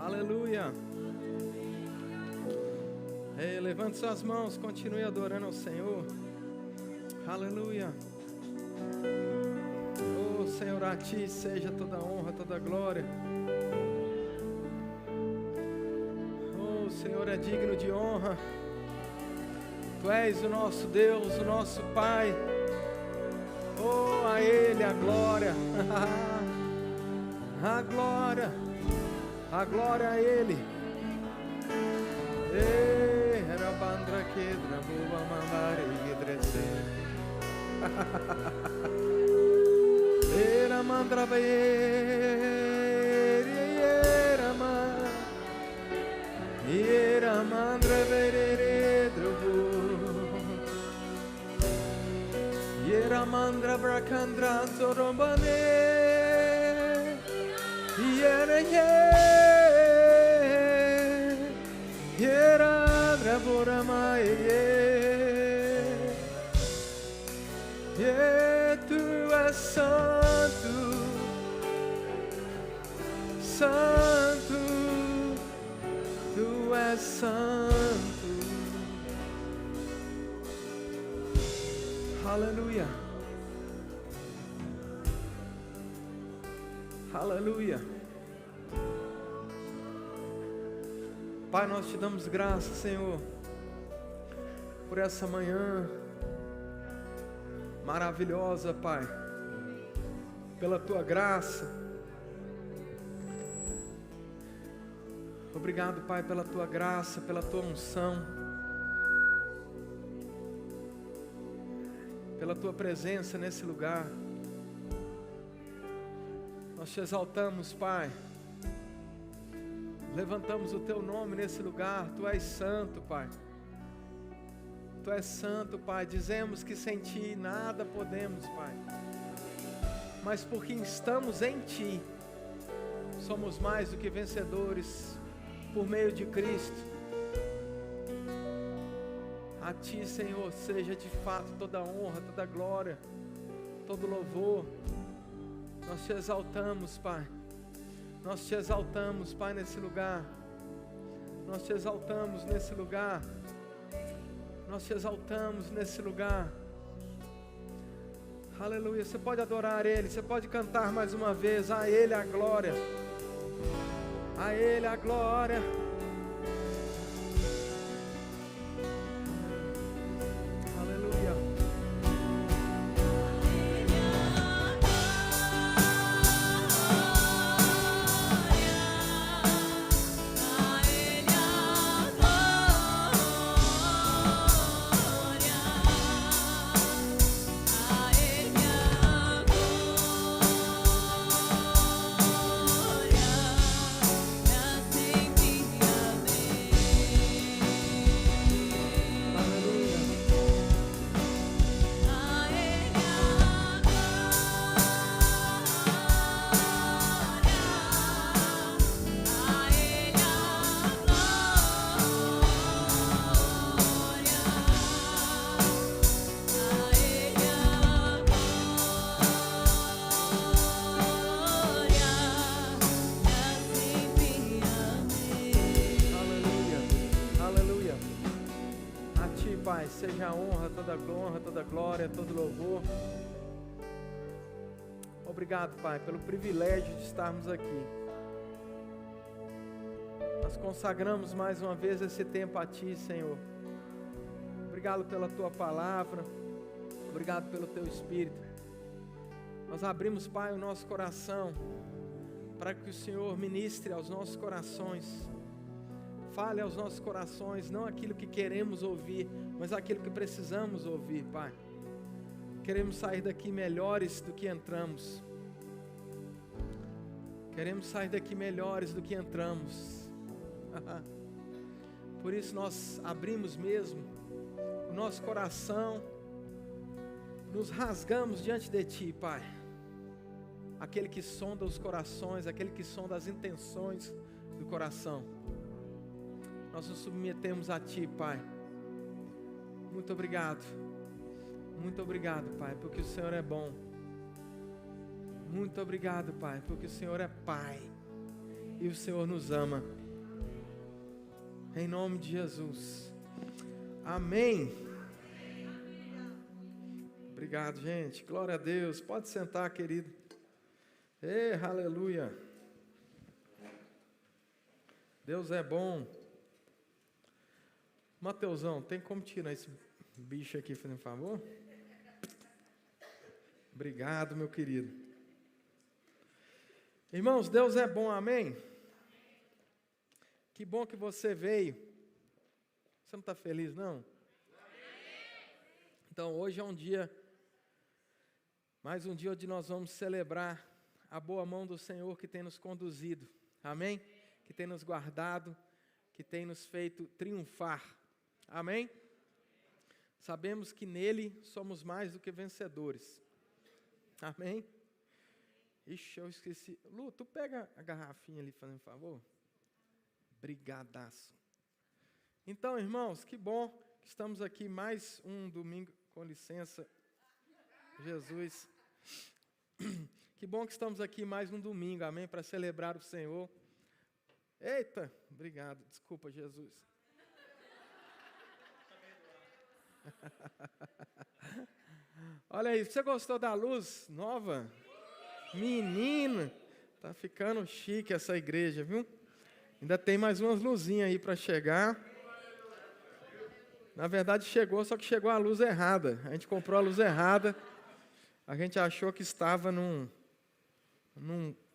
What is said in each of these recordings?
Aleluia. Ei, levante suas mãos, continue adorando ao Senhor. Aleluia. Oh Senhor, a Ti seja toda honra, toda glória. Oh, o Senhor é digno de honra. Tu és o nosso Deus, o nosso Pai. Oh, a Ele a glória. A glória. A glória a Ele. Era bandra que drabuba mandar e crescer. Era mandra era man. Era mandra verere drubu. Era mandra bracandra sorombane. Era Yera draborama tu és santo, santo, tu és santo. Aleluia. Aleluia. Pai, nós te damos graça, Senhor, por essa manhã maravilhosa, Pai, pela Tua graça. Obrigado, Pai, pela Tua graça, pela Tua unção, pela Tua presença nesse lugar. Nós te exaltamos, Pai. Levantamos o Teu nome nesse lugar. Tu és santo, Pai. Tu és santo, Pai. Dizemos que sem Ti nada podemos, Pai. Mas porque estamos em Ti, somos mais do que vencedores por meio de Cristo. A Ti, Senhor, seja de fato toda honra, toda glória, todo louvor. Nós te exaltamos, Pai. Nós te exaltamos, Pai, nesse lugar. Nós te exaltamos nesse lugar. Nós te exaltamos nesse lugar. Aleluia. Você pode adorar Ele. Você pode cantar mais uma vez. A Ele a glória. A Ele a glória. Seja a honra, toda glória, todo louvor. Obrigado, Pai, pelo privilégio de estarmos aqui. Nós consagramos mais uma vez esse tempo a Ti, Senhor. Obrigado pela Tua palavra. Obrigado pelo Teu Espírito. Nós abrimos, Pai, o nosso coração para que o Senhor ministre aos nossos corações. Fale aos nossos corações, não aquilo que queremos ouvir, mas aquilo que precisamos ouvir, Pai. Queremos sair daqui melhores do que entramos. Queremos sair daqui melhores do que entramos. Por isso nós abrimos mesmo o nosso coração, nos rasgamos diante de Ti, Pai. Aquele que sonda os corações, aquele que sonda as intenções do coração. Nós nos submetemos a Ti, Pai. Muito obrigado. Muito obrigado, Pai, porque o Senhor é bom. Muito obrigado, Pai, porque o Senhor é Pai. e o Senhor nos ama. Em nome de Jesus. Amém. Obrigado, gente. Glória a Deus. Pode sentar, querido. Aleluia. Deus é bom. Mateusão, tem como tirar esse bicho aqui, fazendo um favor? Obrigado, meu querido. Irmãos, Deus é bom, amém? Que bom que você veio. Você não está feliz, não? Então, hoje é um dia, mais um dia onde nós vamos celebrar a boa mão do Senhor que tem nos conduzido, amém? Que tem nos guardado, que tem nos feito triunfar, amém? Sabemos que nele somos mais do que vencedores, amém? Ixi, eu esqueci. Lu, tu pega a garrafinha ali, fazendo um favor? Brigadaço. Então, irmãos, que bom que estamos aqui mais um domingo, com licença, Jesus. Que bom que estamos aqui mais um domingo, amém, para celebrar o Senhor. Eita, obrigado, desculpa, Jesus. Olha aí, você gostou da luz nova? Menino, tá ficando chique essa igreja, viu? Ainda tem mais umas luzinhas aí para chegar. Na verdade chegou, só que chegou a luz errada. A gente comprou a luz errada. A gente achou que estava num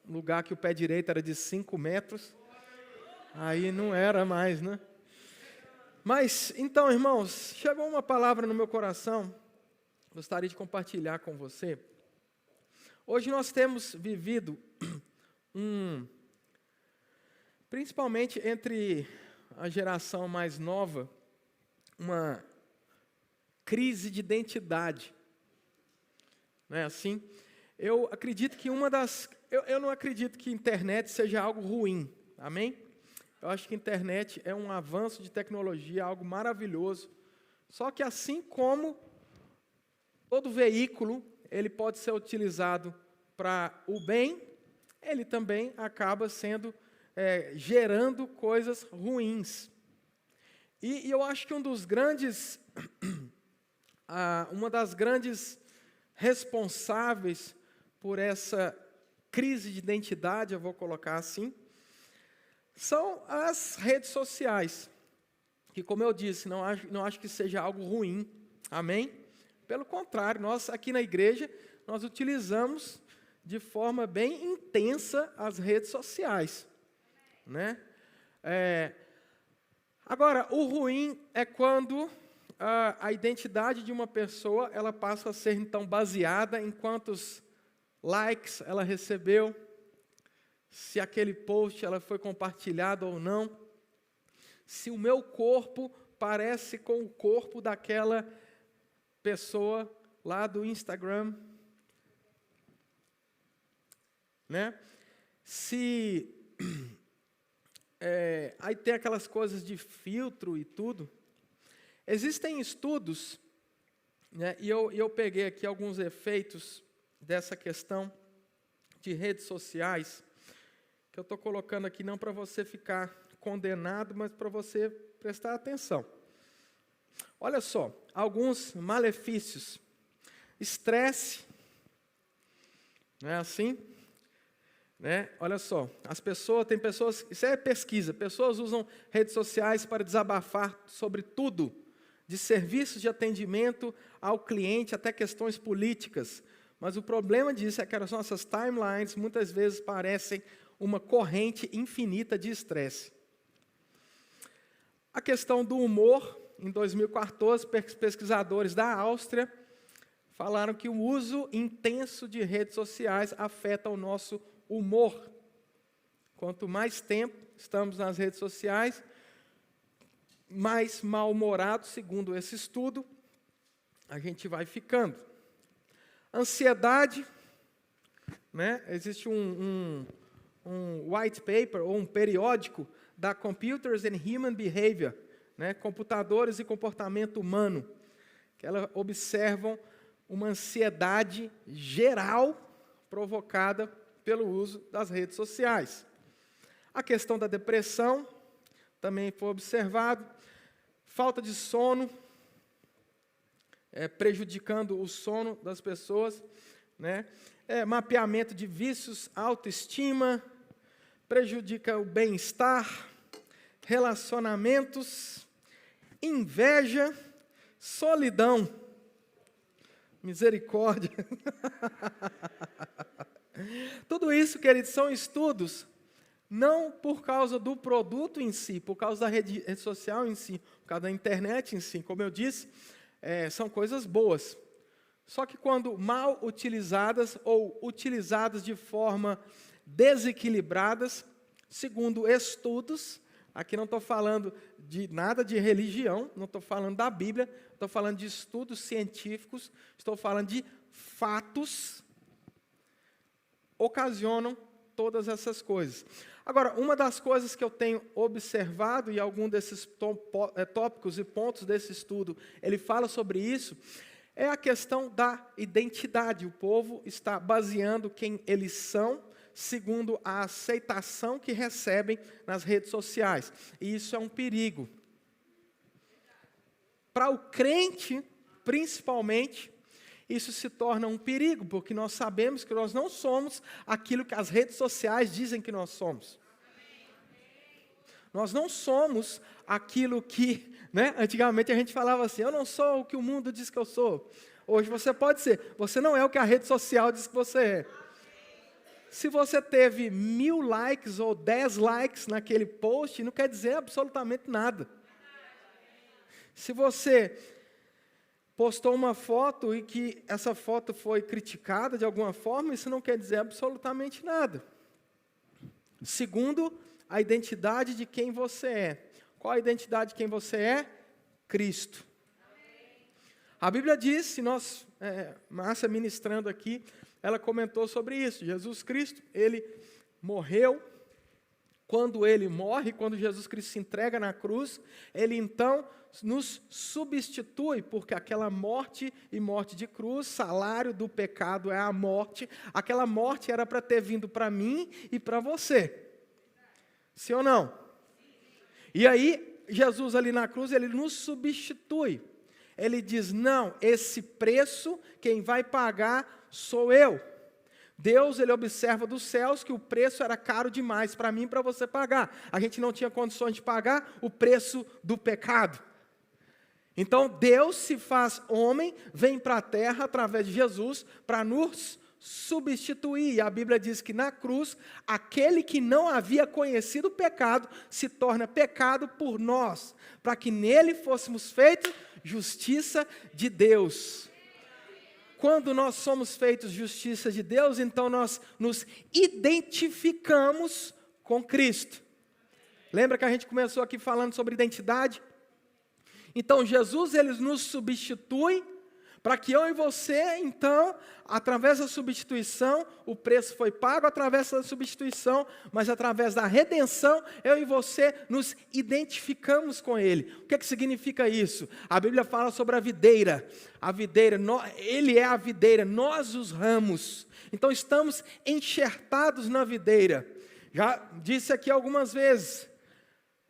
lugar que o pé direito era de 5 metros. Aí não era mais, né? Mas, então, irmãos, chegou uma palavra no meu coração. Gostaria de compartilhar com você. Hoje nós temos vivido principalmente entre a geração mais nova, uma crise de identidade. Não é assim? Eu acredito que eu não acredito que a internet seja algo ruim, amém? Eu acho que a internet é um avanço de tecnologia, algo maravilhoso. Só que assim como todo veículo, ele pode ser utilizado para o bem, ele também acaba sendo, gerando coisas ruins. E eu acho que uma das grandes responsáveis por essa crise de identidade, eu vou colocar assim, são as redes sociais, que, como eu disse, não acho que seja algo ruim, amém? Pelo contrário, nós aqui na igreja, nós utilizamos de forma bem intensa as redes sociais, né? Agora, o ruim é quando a identidade de uma pessoa, ela passa a ser, então, baseada em quantos likes ela recebeu, se aquele post ela foi compartilhado ou não, se o meu corpo parece com o corpo daquela pessoa lá do Instagram, né? Aí tem aquelas coisas de filtro e tudo. Existem estudos, né, e eu peguei aqui alguns efeitos dessa questão de redes sociais, que eu estou colocando aqui não para você ficar condenado, mas para você prestar atenção. Olha só, alguns malefícios. Estresse, não é assim? Né? Olha só, tem pessoas, isso é pesquisa, pessoas usam redes sociais para desabafar sobre tudo, de serviços de atendimento ao cliente até questões políticas. Mas o problema disso é que as nossas timelines muitas vezes parecem uma corrente infinita de estresse. A questão do humor, em 2014, pesquisadores da Áustria falaram que o uso intenso de redes sociais afeta o nosso humor. Quanto mais tempo estamos nas redes sociais, mais mal-humorados, segundo esse estudo, a gente vai ficando. Ansiedade, né? Existe um white paper, ou um periódico, da Computers and Human Behavior, né? Computadores e comportamento humano, que elas observam uma ansiedade geral provocada pelo uso das redes sociais. A questão da depressão também foi observado. Falta de sono, prejudicando o sono das pessoas, né? Mapeamento de vícios, autoestima, prejudica o bem-estar, relacionamentos, inveja, solidão, misericórdia. Tudo isso, queridos, são estudos, não por causa do produto em si, por causa da rede social em si, por causa da internet em si. Como eu disse, são coisas boas. Só que quando mal utilizadas ou utilizadas de forma desequilibradas, segundo estudos, aqui não estou falando de nada de religião, não estou falando da Bíblia, estou falando de estudos científicos, estou falando de fatos, ocasionam todas essas coisas. Agora, uma das coisas que eu tenho observado, e algum desses tópicos e pontos desse estudo, ele fala sobre isso, é a questão da identidade. O povo está baseando quem eles são, segundo a aceitação que recebem nas redes sociais. E isso é um perigo. Para o crente, principalmente, isso se torna um perigo, porque nós sabemos que nós não somos aquilo que as redes sociais dizem que nós somos. Nós não somos aquilo que, antigamente a gente falava assim, eu não sou o que o mundo diz que eu sou. Hoje você pode ser, você não é o que a rede social diz que você é. Se você teve 1000 likes ou 10 likes naquele post, não quer dizer absolutamente nada. Se você postou uma foto e que essa foto foi criticada de alguma forma, isso não quer dizer absolutamente nada. Segundo, a identidade de quem você é. Qual a identidade de quem você é? Cristo. A Bíblia diz, se nós, Márcia ministrando aqui, ela comentou sobre isso. Jesus Cristo, ele morreu. Quando ele morre, quando Jesus Cristo se entrega na cruz, ele então nos substitui, porque aquela morte e morte de cruz, salário do pecado é a morte, aquela morte era para ter vindo para mim e para você. Sim ou não? E aí, Jesus ali na cruz, ele nos substitui. Ele diz, não, esse preço, quem vai pagar sou eu. Deus, ele observa dos céus que o preço era caro demais para mim e para você pagar. A gente não tinha condições de pagar o preço do pecado. Então, Deus se faz homem, vem para a terra através de Jesus para nos substituir. E a Bíblia diz que na cruz, aquele que não havia conhecido o pecado se torna pecado por nós, para que nele fôssemos feitos justiça de Deus. Quando nós somos feitos justiça de Deus, então nós nos identificamos com Cristo. Lembra que a gente começou aqui falando sobre identidade? Então Jesus, ele nos substitui, para que eu e você, então, através da substituição, o preço foi pago através da substituição, mas através da redenção, eu e você nos identificamos com Ele. O que é que significa isso? A Bíblia fala sobre a videira. A videira, Ele é a videira, nós os ramos. Então estamos enxertados na videira. Já disse aqui algumas vezes,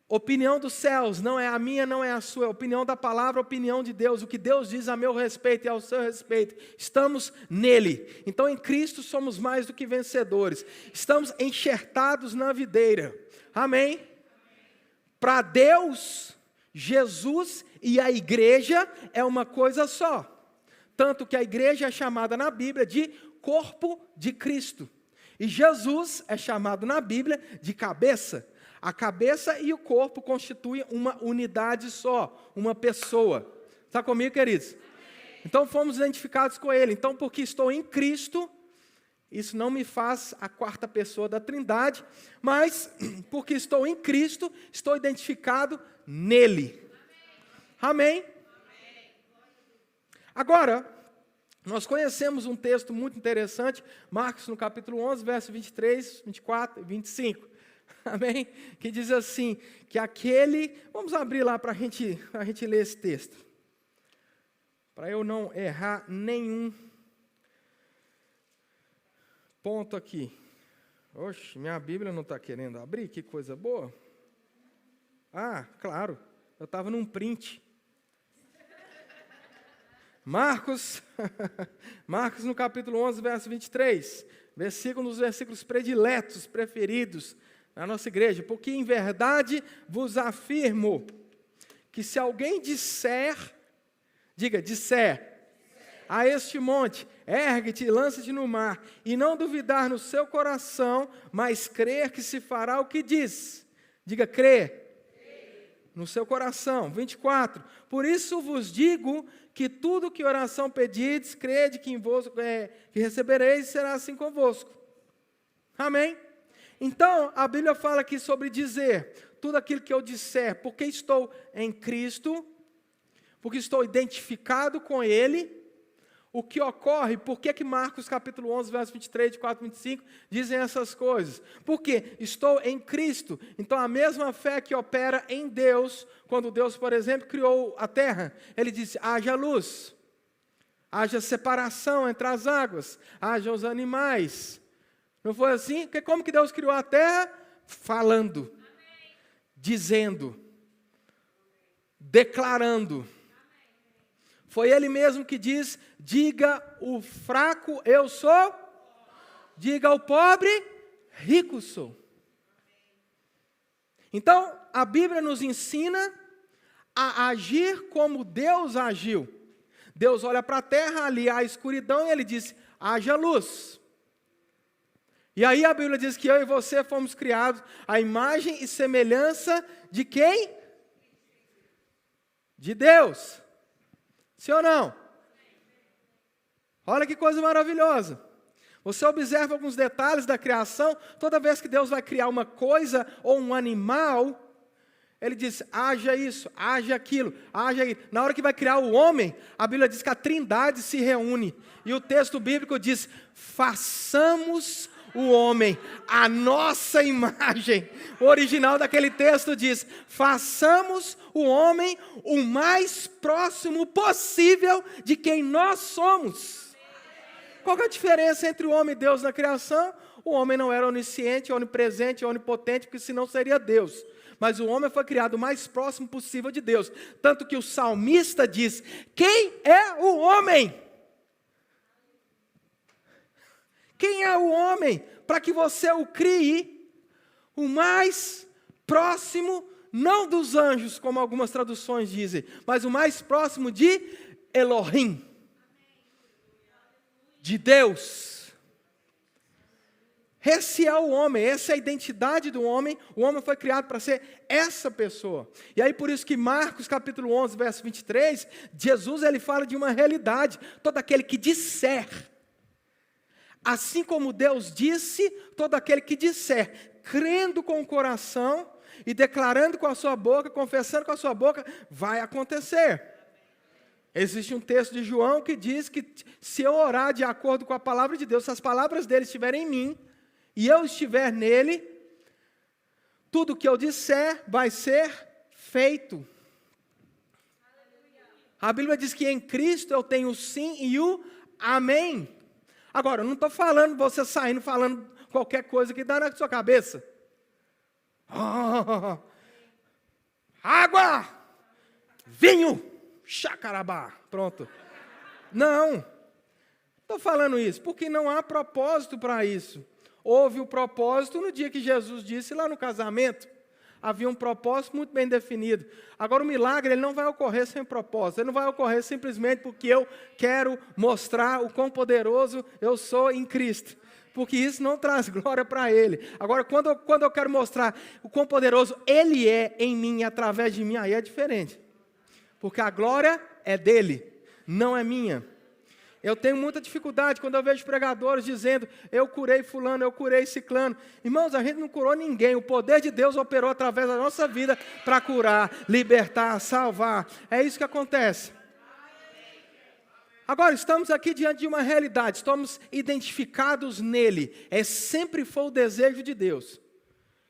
opinião dos céus, não é a minha, não é a sua, é a opinião da palavra, a opinião de Deus, o que Deus diz a meu respeito e ao seu respeito, estamos nele. Então em Cristo somos mais do que vencedores, estamos enxertados na videira, amém? Para Deus, Jesus e a igreja é uma coisa só, tanto que a igreja é chamada na Bíblia de corpo de Cristo, e Jesus é chamado na Bíblia de cabeça. A cabeça e o corpo constituem uma unidade só, uma pessoa. Está comigo, queridos? Então fomos identificados com Ele. Então, porque estou em Cristo, isso não me faz a quarta pessoa da Trindade, mas porque estou em Cristo, estou identificado nele. Amém? Agora, nós conhecemos um texto muito interessante, Marcos no capítulo 11, verso 23, 24 e 25. Amém? Que diz assim, que aquele... Vamos abrir lá para a gente ler esse texto. Para eu não errar nenhum ponto aqui. Oxe, minha Bíblia não está querendo abrir, que coisa boa. Ah, claro, eu estava num print. Marcos no capítulo 11, verso 23, um dos versículos prediletos, preferidos na nossa igreja. Porque em verdade vos afirmo que se alguém disser, a este monte, ergue-te e lança-te no mar, e não duvidar no seu coração, mas crer que se fará o que diz. Diga, crer. No seu coração. 24. Por isso vos digo que tudo que oração pedides, crede que que recebereis, será assim convosco. Amém? Então, a Bíblia fala aqui sobre dizer, tudo aquilo que eu disser, porque estou em Cristo, porque estou identificado com Ele. O que ocorre, por que Marcos capítulo 11, verso 23, de 4 a 25, dizem essas coisas? Porque estou em Cristo, então a mesma fé que opera em Deus, quando Deus, por exemplo, criou a terra, Ele disse, haja luz, haja separação entre as águas, haja os animais. Não foi assim? Porque como que Deus criou a terra? Falando, dizendo, declarando. Foi Ele mesmo que diz, diga o fraco, eu sou. Diga ao pobre, rico sou. Então, a Bíblia nos ensina a agir como Deus agiu. Deus olha para a terra, ali há escuridão, e Ele diz, haja luz. E aí a Bíblia diz que eu e você fomos criados à imagem e semelhança de quem? De Deus. Sim ou não? Olha que coisa maravilhosa. Você observa alguns detalhes da criação. Toda vez que Deus vai criar uma coisa ou um animal, Ele diz, haja isso, haja aquilo, haja isso. Na hora que vai criar o homem, a Bíblia diz que a Trindade se reúne. E o texto bíblico diz, façamos o homem, a nossa imagem. O original daquele texto diz, façamos o homem o mais próximo possível de quem nós somos. Qual é a diferença entre o homem e Deus na criação? O homem não era onisciente, onipresente, onipotente, porque senão seria Deus. Mas o homem foi criado o mais próximo possível de Deus. Tanto que o salmista diz, quem é o homem? Quem é o homem para que você o crie o mais próximo, não dos anjos, como algumas traduções dizem, mas o mais próximo de Elohim, de Deus. Esse é o homem, essa é a identidade do homem. O homem foi criado para ser essa pessoa. E aí por isso que Marcos capítulo 11, verso 23, Jesus ele fala de uma realidade, todo aquele que disser. Assim como Deus disse, todo aquele que disser, crendo com o coração e declarando com a sua boca, confessando com a sua boca, vai acontecer. Existe um texto de João que diz que se eu orar de acordo com a palavra de Deus, se as palavras dele estiverem em mim e eu estiver nele, tudo que eu disser vai ser feito. A Bíblia diz que em Cristo eu tenho o sim e o amém. Agora, eu não estou falando você saindo falando qualquer coisa que dá na sua cabeça. Água! Vinho! Chacarabá! Pronto. Não. Estou falando isso porque não há propósito para isso. Houve o propósito no dia que Jesus disse lá no casamento. Havia um propósito muito bem definido. Agora o milagre ele não vai ocorrer sem propósito. Ele não vai ocorrer simplesmente porque eu quero mostrar o quão poderoso eu sou em Cristo. Porque isso não traz glória para Ele. Agora quando eu quero mostrar o quão poderoso Ele é em mim e através de mim, aí é diferente. Porque a glória é dEle, não é minha. Eu tenho muita dificuldade quando eu vejo pregadores dizendo, eu curei fulano, eu curei ciclano. Irmãos, a gente não curou ninguém. O poder de Deus operou através da nossa vida para curar, libertar, salvar. É isso que acontece. Agora, estamos aqui diante de uma realidade. Estamos identificados nele. Sempre foi o desejo de Deus.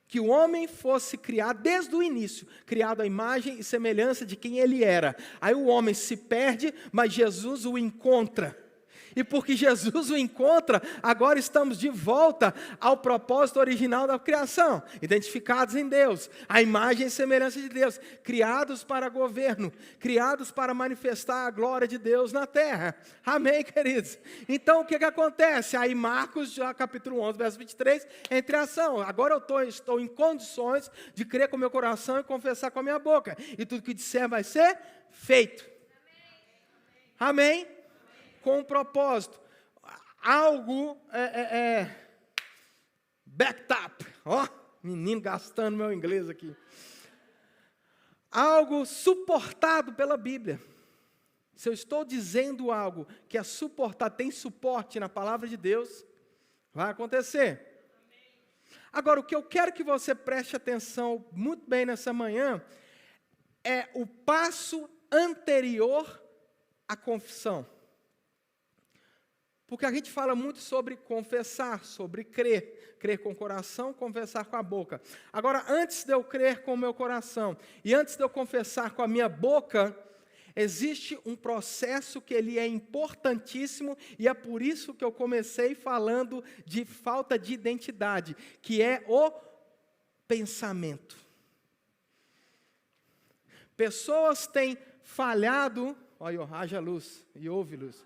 Que o homem fosse criado desde o início, criado à imagem e semelhança de quem ele era. Aí o homem se perde, mas Jesus o encontra. E porque Jesus o encontra, agora estamos de volta ao propósito original da criação, identificados em Deus, a imagem e semelhança de Deus, criados para governo, criados para manifestar a glória de Deus na terra. Amém, queridos? Então, o que acontece? Aí Marcos, capítulo 11, verso 23, entre ação. Agora eu estou em condições de crer com o meu coração e confessar com a minha boca. E tudo que disser vai ser feito. Amém? Com um propósito. Algo backed up. Ó, menino gastando meu inglês aqui. Algo suportado pela Bíblia. Se eu estou dizendo algo que é suportado, tem suporte na palavra de Deus, vai acontecer. Agora, o que eu quero que você preste atenção muito bem nessa manhã é o passo anterior à confissão. Porque a gente fala muito sobre confessar, sobre crer. Crer com o coração, confessar com a boca. Agora, antes de eu crer com o meu coração e antes de eu confessar com a minha boca, existe um processo que ele é importantíssimo e é por isso que eu comecei falando de falta de identidade, que é o pensamento. Pessoas têm falhado, olha, haja luz e ouve luz.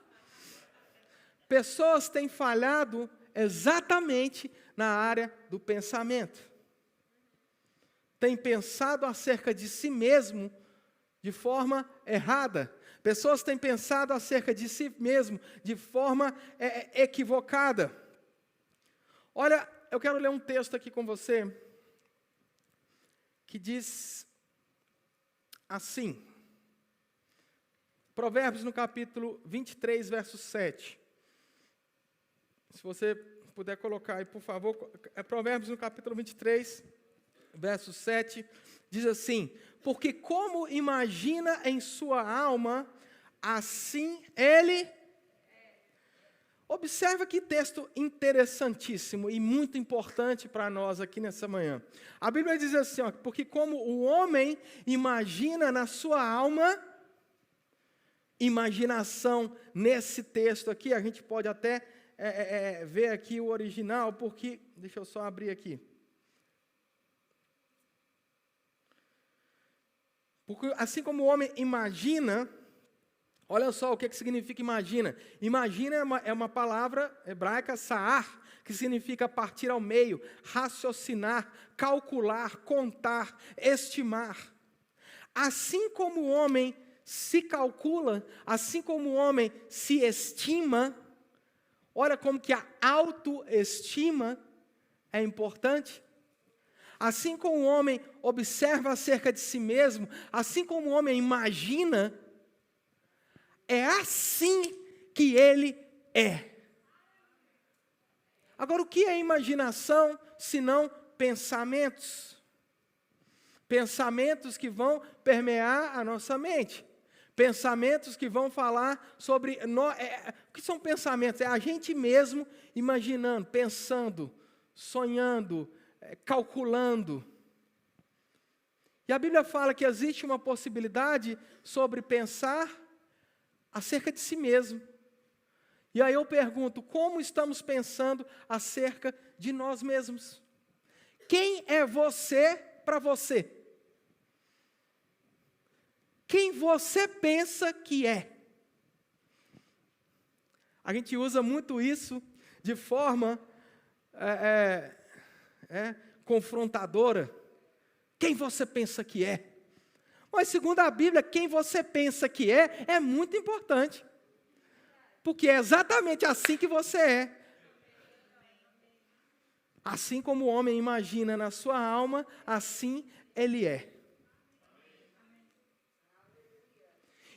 Pessoas têm falhado exatamente na área do pensamento. Têm pensado acerca de si mesmo de forma errada. Pessoas têm pensado acerca de si mesmo de forma equivocada. Olha, eu quero ler um texto aqui com você que diz assim. Provérbios no capítulo 23, verso 7. Se você puder colocar aí, por favor. Provérbios no capítulo 23, verso 7, diz assim: porque como imagina em sua alma, assim ele... Observa que texto interessantíssimo e muito importante para nós aqui nessa manhã. A Bíblia diz assim, ó, porque como o homem imagina na sua alma, imaginação nesse texto aqui, a gente pode até ver aqui o original, porque, deixa eu só abrir aqui. Porque assim como o homem imagina, olha só o que significa imagina. Imagina é uma palavra hebraica, sa'ar, que significa partir ao meio, raciocinar, calcular, contar, estimar. Assim como o homem se calcula, assim como o homem se estima, olha como que a autoestima é importante. Assim como o homem observa acerca de si mesmo, assim como o homem imagina, é assim que ele é. Agora, o que é imaginação, senão pensamentos? Pensamentos que vão permear a nossa mente. Pensamentos que vão falar sobre... o que são pensamentos? É a gente mesmo imaginando, pensando, sonhando, calculando. E a Bíblia fala que existe uma possibilidade sobre pensar acerca de si mesmo. E aí eu pergunto, como estamos pensando acerca de nós mesmos? Quem é você para você? Quem você pensa que é? A gente usa muito isso de forma confrontadora. Quem você pensa que é? Mas segundo a Bíblia, quem você pensa que é muito importante. Porque é exatamente assim que você é. Assim como o homem imagina na sua alma, assim ele é.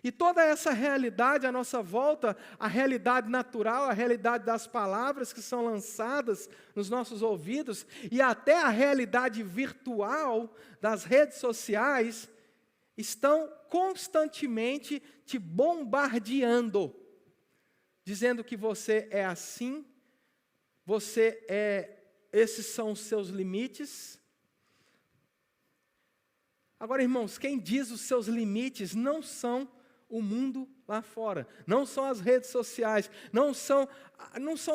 E toda essa realidade à nossa volta, a realidade natural, a realidade das palavras que são lançadas nos nossos ouvidos, e até a realidade virtual das redes sociais, estão constantemente te bombardeando, dizendo que você é assim, esses são os seus limites. Agora, irmãos, quem diz os seus limites não são o mundo lá fora. Não são as redes sociais, não são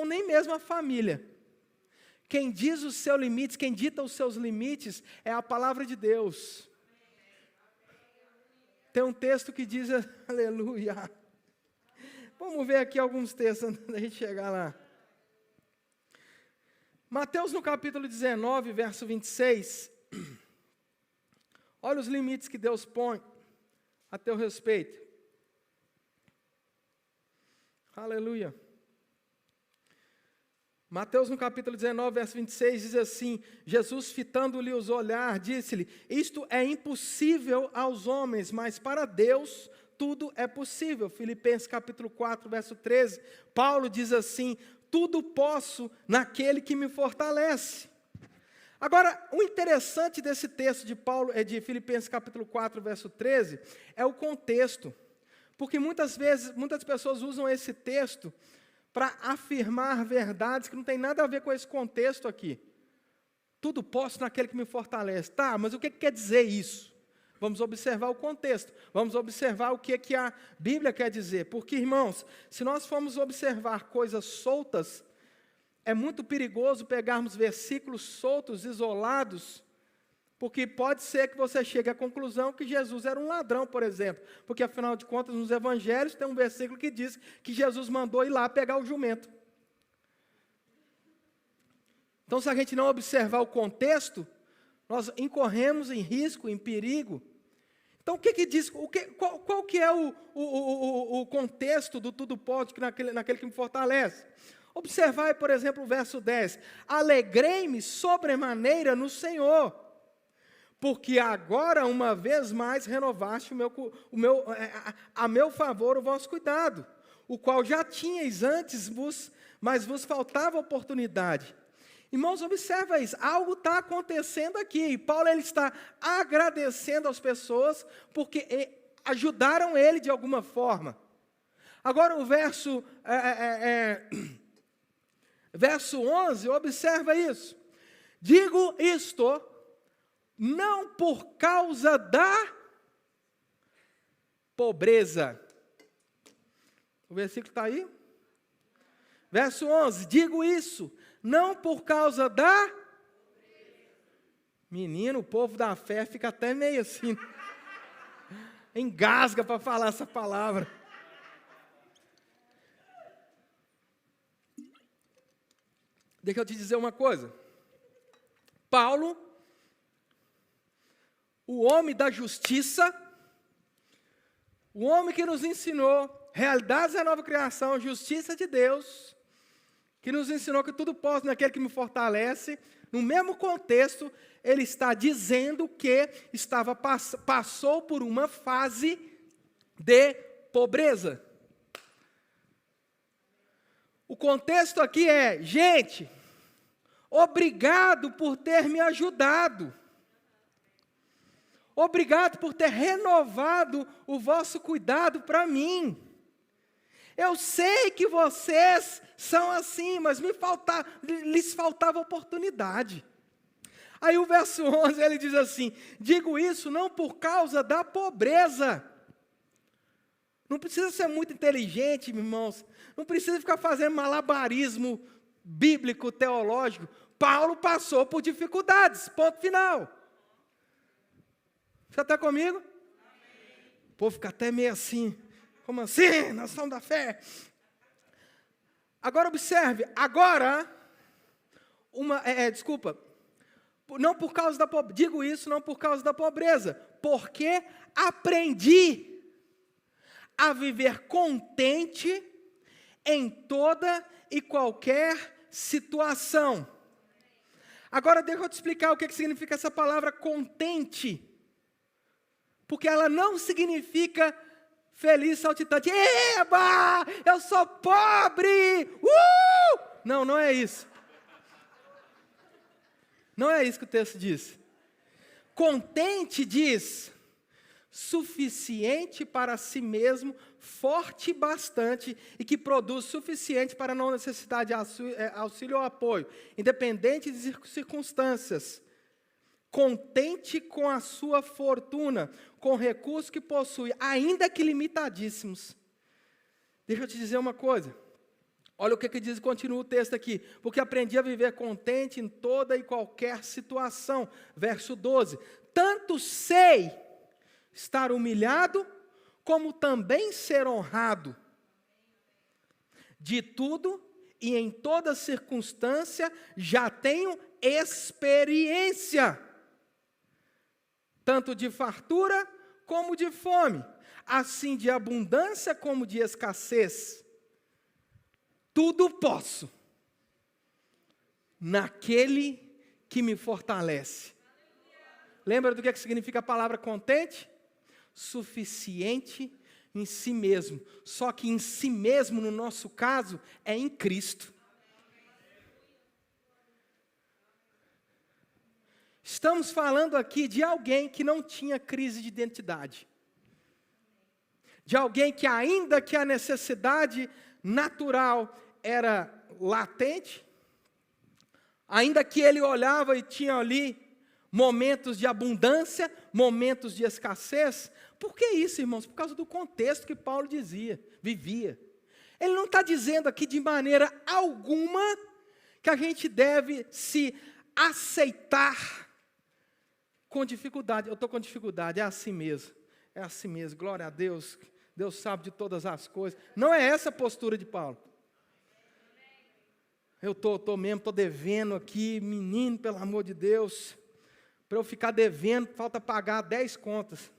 nem mesmo a família. Quem diz os seus limites, quem dita os seus limites é a palavra de Deus. Tem um texto que diz, aleluia. Vamos ver aqui alguns textos antes da gente chegar lá. Mateus no capítulo 19, verso 26. Olha os limites que Deus põe a teu respeito. Aleluia. Mateus no capítulo 19, verso 26, diz assim, Jesus fitando-lhe os olhares, disse-lhe, isto é impossível aos homens, mas para Deus tudo é possível. Filipenses capítulo 4, verso 13, Paulo diz assim, tudo posso naquele que me fortalece. Agora, o interessante desse texto de Paulo, de Filipenses capítulo 4, verso 13, é o contexto. Porque muitas vezes, muitas pessoas usam esse texto para afirmar verdades que não tem nada a ver com esse contexto aqui. Tudo posso naquele que me fortalece. Tá, mas o que quer dizer isso? Vamos observar o contexto. Vamos observar o que a Bíblia quer dizer. Porque, irmãos, se nós formos observar coisas soltas, é muito perigoso pegarmos versículos soltos, isolados, porque pode ser que você chegue à conclusão que Jesus era um ladrão, por exemplo. Porque, afinal de contas, nos evangelhos tem um versículo que diz que Jesus mandou ir lá pegar o jumento. Então, se a gente não observar o contexto, nós incorremos em risco, em perigo. Então, o que diz? Qual que é o contexto do tudo pode naquele que me fortalece? Observai, por exemplo, o verso 10. Alegrei-me sobremaneira no Senhor, porque agora, uma vez mais, renovaste a meu favor o vosso cuidado, o qual já tinhais antes, mas vos faltava oportunidade. Irmãos, observa isso, algo está acontecendo aqui, e Paulo ele está agradecendo às pessoas, porque ajudaram ele de alguma forma. Agora o verso 11, observa isso. Digo isto, não por causa da pobreza. O versículo está aí? Verso 11, digo isso, não por causa da... Menino, o povo da fé fica até meio assim, engasga para falar essa palavra. Deixa eu te dizer uma coisa. Paulo, o homem da justiça, o homem que nos ensinou realidades da nova criação, justiça de Deus, que nos ensinou que tudo posso naquele que me fortalece, no mesmo contexto, ele está dizendo que passou por uma fase de pobreza. O contexto aqui é, gente, obrigado por ter me ajudado. Obrigado por ter renovado o vosso cuidado para mim. Eu sei que vocês são assim, mas lhes faltava oportunidade. Aí o verso 11, ele diz assim, digo isso não por causa da pobreza. Não precisa ser muito inteligente, irmãos. Não precisa ficar fazendo malabarismo bíblico, teológico. Paulo passou por dificuldades, ponto final. Você está comigo? Amém. O povo fica até meio assim. Como assim? Nação da fé. Agora observe, não por causa da pobreza, digo isso não por causa da pobreza, porque aprendi a viver contente em toda e qualquer situação. Agora deixa eu te explicar o que significa essa palavra contente. Porque ela não significa feliz, saltitante. Eba! Eu sou pobre! Não é isso. Não é isso que o texto diz. Contente diz suficiente para si mesmo, forte bastante e que produz suficiente para não necessitar de auxílio ou apoio, independente de circunstâncias. contente com a sua fortuna, com recursos que possui, ainda que limitadíssimos. Deixa eu te dizer uma coisa. Olha o que diz, continua o texto aqui. Porque aprendi a viver contente em toda e qualquer situação. Verso 12. Tanto sei estar humilhado, como também ser honrado. De tudo e em toda circunstância já tenho experiência, tanto de fartura como de fome, assim de abundância como de escassez. Tudo posso naquele que me fortalece. Lembra do que significa a palavra contente? Suficiente em si mesmo. Só que em si mesmo, no nosso caso, é em Cristo. Estamos falando aqui de alguém que não tinha crise de identidade. De alguém que, ainda que a necessidade natural era latente, ainda que ele olhava e tinha ali momentos de abundância, momentos de escassez. Por que isso, irmãos? Por causa do contexto que Paulo vivia. Ele não está dizendo aqui de maneira alguma que a gente deve se aceitar com dificuldade. Eu estou com dificuldade, é assim mesmo, glória a Deus, Deus sabe de todas as coisas. Não é essa a postura de Paulo. Eu estou devendo aqui, menino, pelo amor de Deus, para eu ficar devendo, falta pagar 10 contas.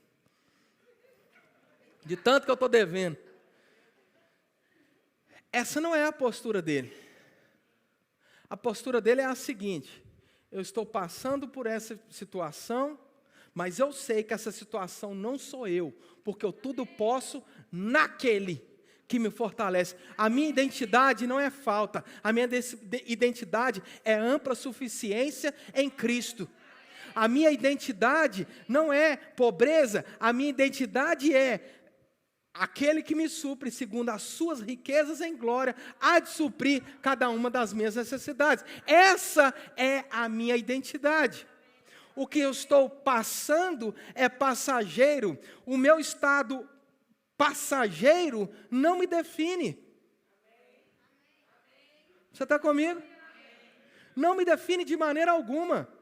De tanto que eu estou devendo. Essa não é a postura dele. A postura dele é a seguinte: eu estou passando por essa situação, mas eu sei que essa situação não sou eu, porque eu tudo posso naquele que me fortalece. A minha identidade não é falta, a minha identidade é ampla suficiência em Cristo. A minha identidade não é pobreza, a minha identidade é aquele que me supre, segundo as suas riquezas em glória, há de suprir cada uma das minhas necessidades. Essa é a minha identidade. O que eu estou passando é passageiro. O meu estado passageiro não me define. Você está comigo? Não me define de maneira alguma.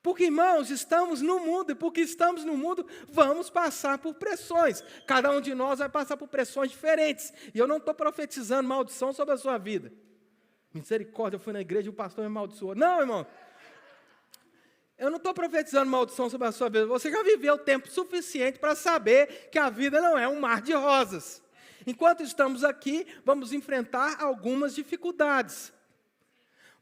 Porque, irmãos, estamos no mundo, e porque estamos no mundo, vamos passar por pressões. Cada um de nós vai passar por pressões diferentes. E eu não estou profetizando maldição sobre a sua vida. Misericórdia, eu fui na igreja e o pastor me amaldiçoou. Não, irmão. Eu não estou profetizando maldição sobre a sua vida. Você já viveu tempo suficiente para saber que a vida não é um mar de rosas. Enquanto estamos aqui, vamos enfrentar algumas dificuldades.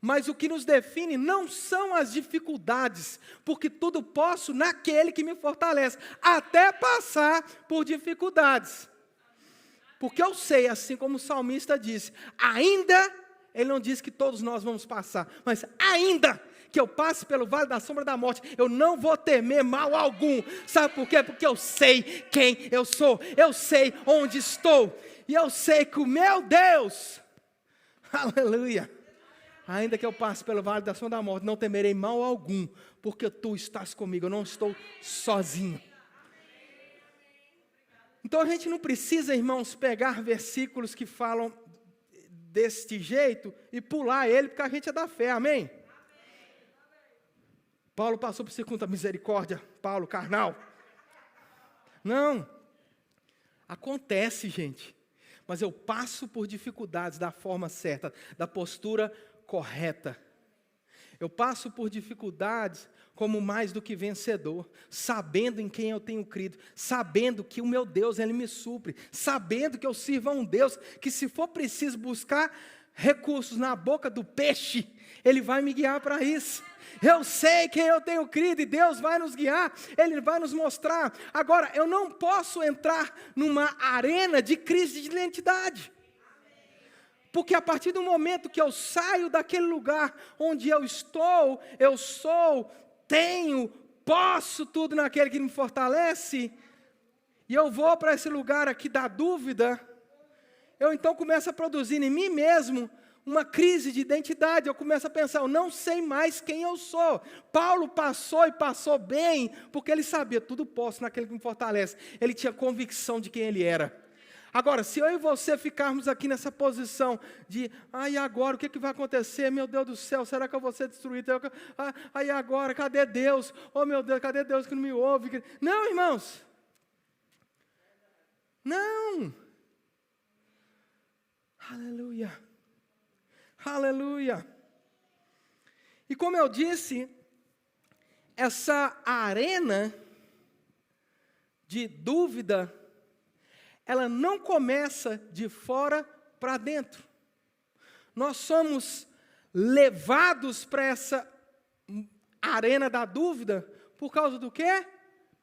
Mas o que nos define não são as dificuldades, porque tudo posso naquele que me fortalece, até passar por dificuldades. Porque eu sei, assim como o salmista disse, ainda, ele não disse que todos nós vamos passar, mas ainda que eu passe pelo vale da sombra da morte, eu não vou temer mal algum. Sabe por quê? Porque eu sei quem eu sou, eu sei onde estou, e eu sei que o meu Deus, aleluia, ainda que eu passe pelo vale da sombra da morte, não temerei mal algum, porque tu estás comigo, eu não estou sozinho. Então a gente não precisa, irmãos, pegar versículos que falam deste jeito e pular ele, porque a gente é da fé, amém? Paulo passou por circunstância, misericórdia, Paulo, carnal. Não, acontece, gente, mas eu passo por dificuldades da forma certa, da postura correta. Eu passo por dificuldades como mais do que vencedor, sabendo em quem eu tenho crido, sabendo que o meu Deus, Ele me supre, sabendo que eu sirvo a um Deus que, se for preciso buscar recursos na boca do peixe, Ele vai me guiar para isso. Eu sei quem eu tenho crido e Deus vai nos guiar, Ele vai nos mostrar. Agora, eu não posso entrar numa arena de crise de identidade. Porque a partir do momento que eu saio daquele lugar onde eu estou, eu sou, tenho, posso tudo naquele que me fortalece, e eu vou para esse lugar aqui da dúvida, eu então começo a produzir em mim mesmo uma crise de identidade. Eu começo a pensar, eu não sei mais quem eu sou. Paulo passou e passou bem, porque ele sabia, tudo posso naquele que me fortalece. Ele tinha convicção de quem ele era. Agora, se eu e você ficarmos aqui nessa posição de, e agora, o que vai acontecer? Meu Deus do céu, será que eu vou ser destruído? E agora, cadê Deus? Oh meu Deus, cadê Deus que não me ouve? Não, irmãos. Não. Aleluia. Aleluia. E como eu disse, essa arena de dúvida, ela não começa de fora para dentro. Nós somos levados para essa arena da dúvida por causa do quê?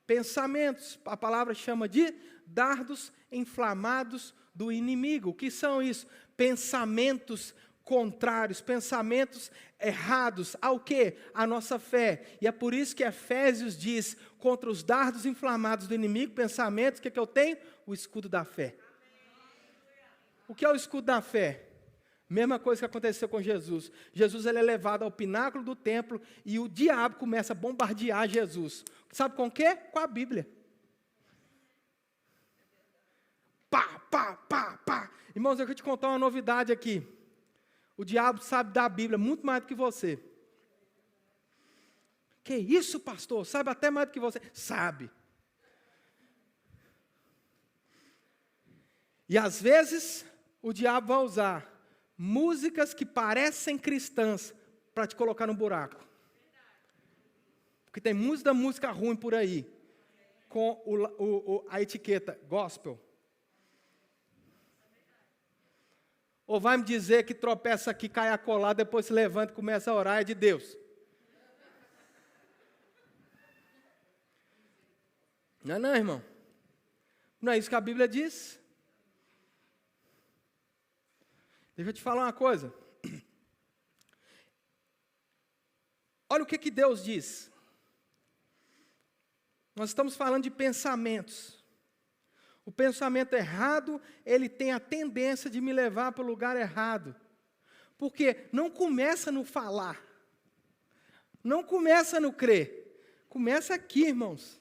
Pensamentos. A palavra chama de dardos inflamados do inimigo. O que são isso? Pensamentos contrários, pensamentos errados ao quê? À nossa fé. E é por isso que Efésios diz, contra os dardos inflamados do inimigo, pensamentos, o que eu tenho? O escudo da fé. O que é o escudo da fé? Mesma coisa que aconteceu com Jesus. Jesus ele é levado ao pináculo do templo e o diabo começa a bombardear Jesus. Sabe com o quê? Com a Bíblia. Pá, pá, pá, pá. Irmãos, eu quero te contar uma novidade aqui. O diabo sabe da Bíblia muito mais do que você. Que isso, pastor? Sabe até mais do que você? Sabe. E às vezes, o diabo vai usar músicas que parecem cristãs para te colocar no buraco. Porque tem muita música ruim por aí, com a etiqueta gospel. Ou vai me dizer que tropeça aqui, cai a colar, depois se levanta e começa a orar, é de Deus. Não, irmão. Não é isso que a Bíblia diz. Deixa eu te falar uma coisa. Olha o que Deus diz. Nós estamos falando de pensamentos. O pensamento errado, ele tem a tendência de me levar para o lugar errado. Porque não começa no falar. Não começa no crer. Começa aqui, irmãos.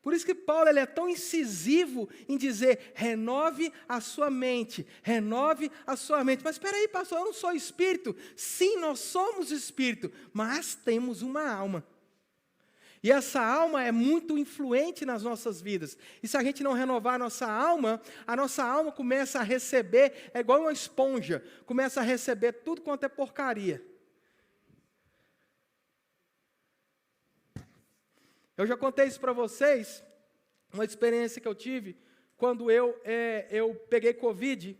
Por isso que Paulo ele é tão incisivo em dizer, renove a sua mente, renove a sua mente. Mas espera aí, pastor, eu não sou espírito. Sim, nós somos espírito, mas temos uma alma. E essa alma é muito influente nas nossas vidas. E se a gente não renovar a nossa alma começa a receber, é igual uma esponja, começa a receber tudo quanto é porcaria. Eu já contei isso para vocês, uma experiência que eu tive, quando eu peguei Covid,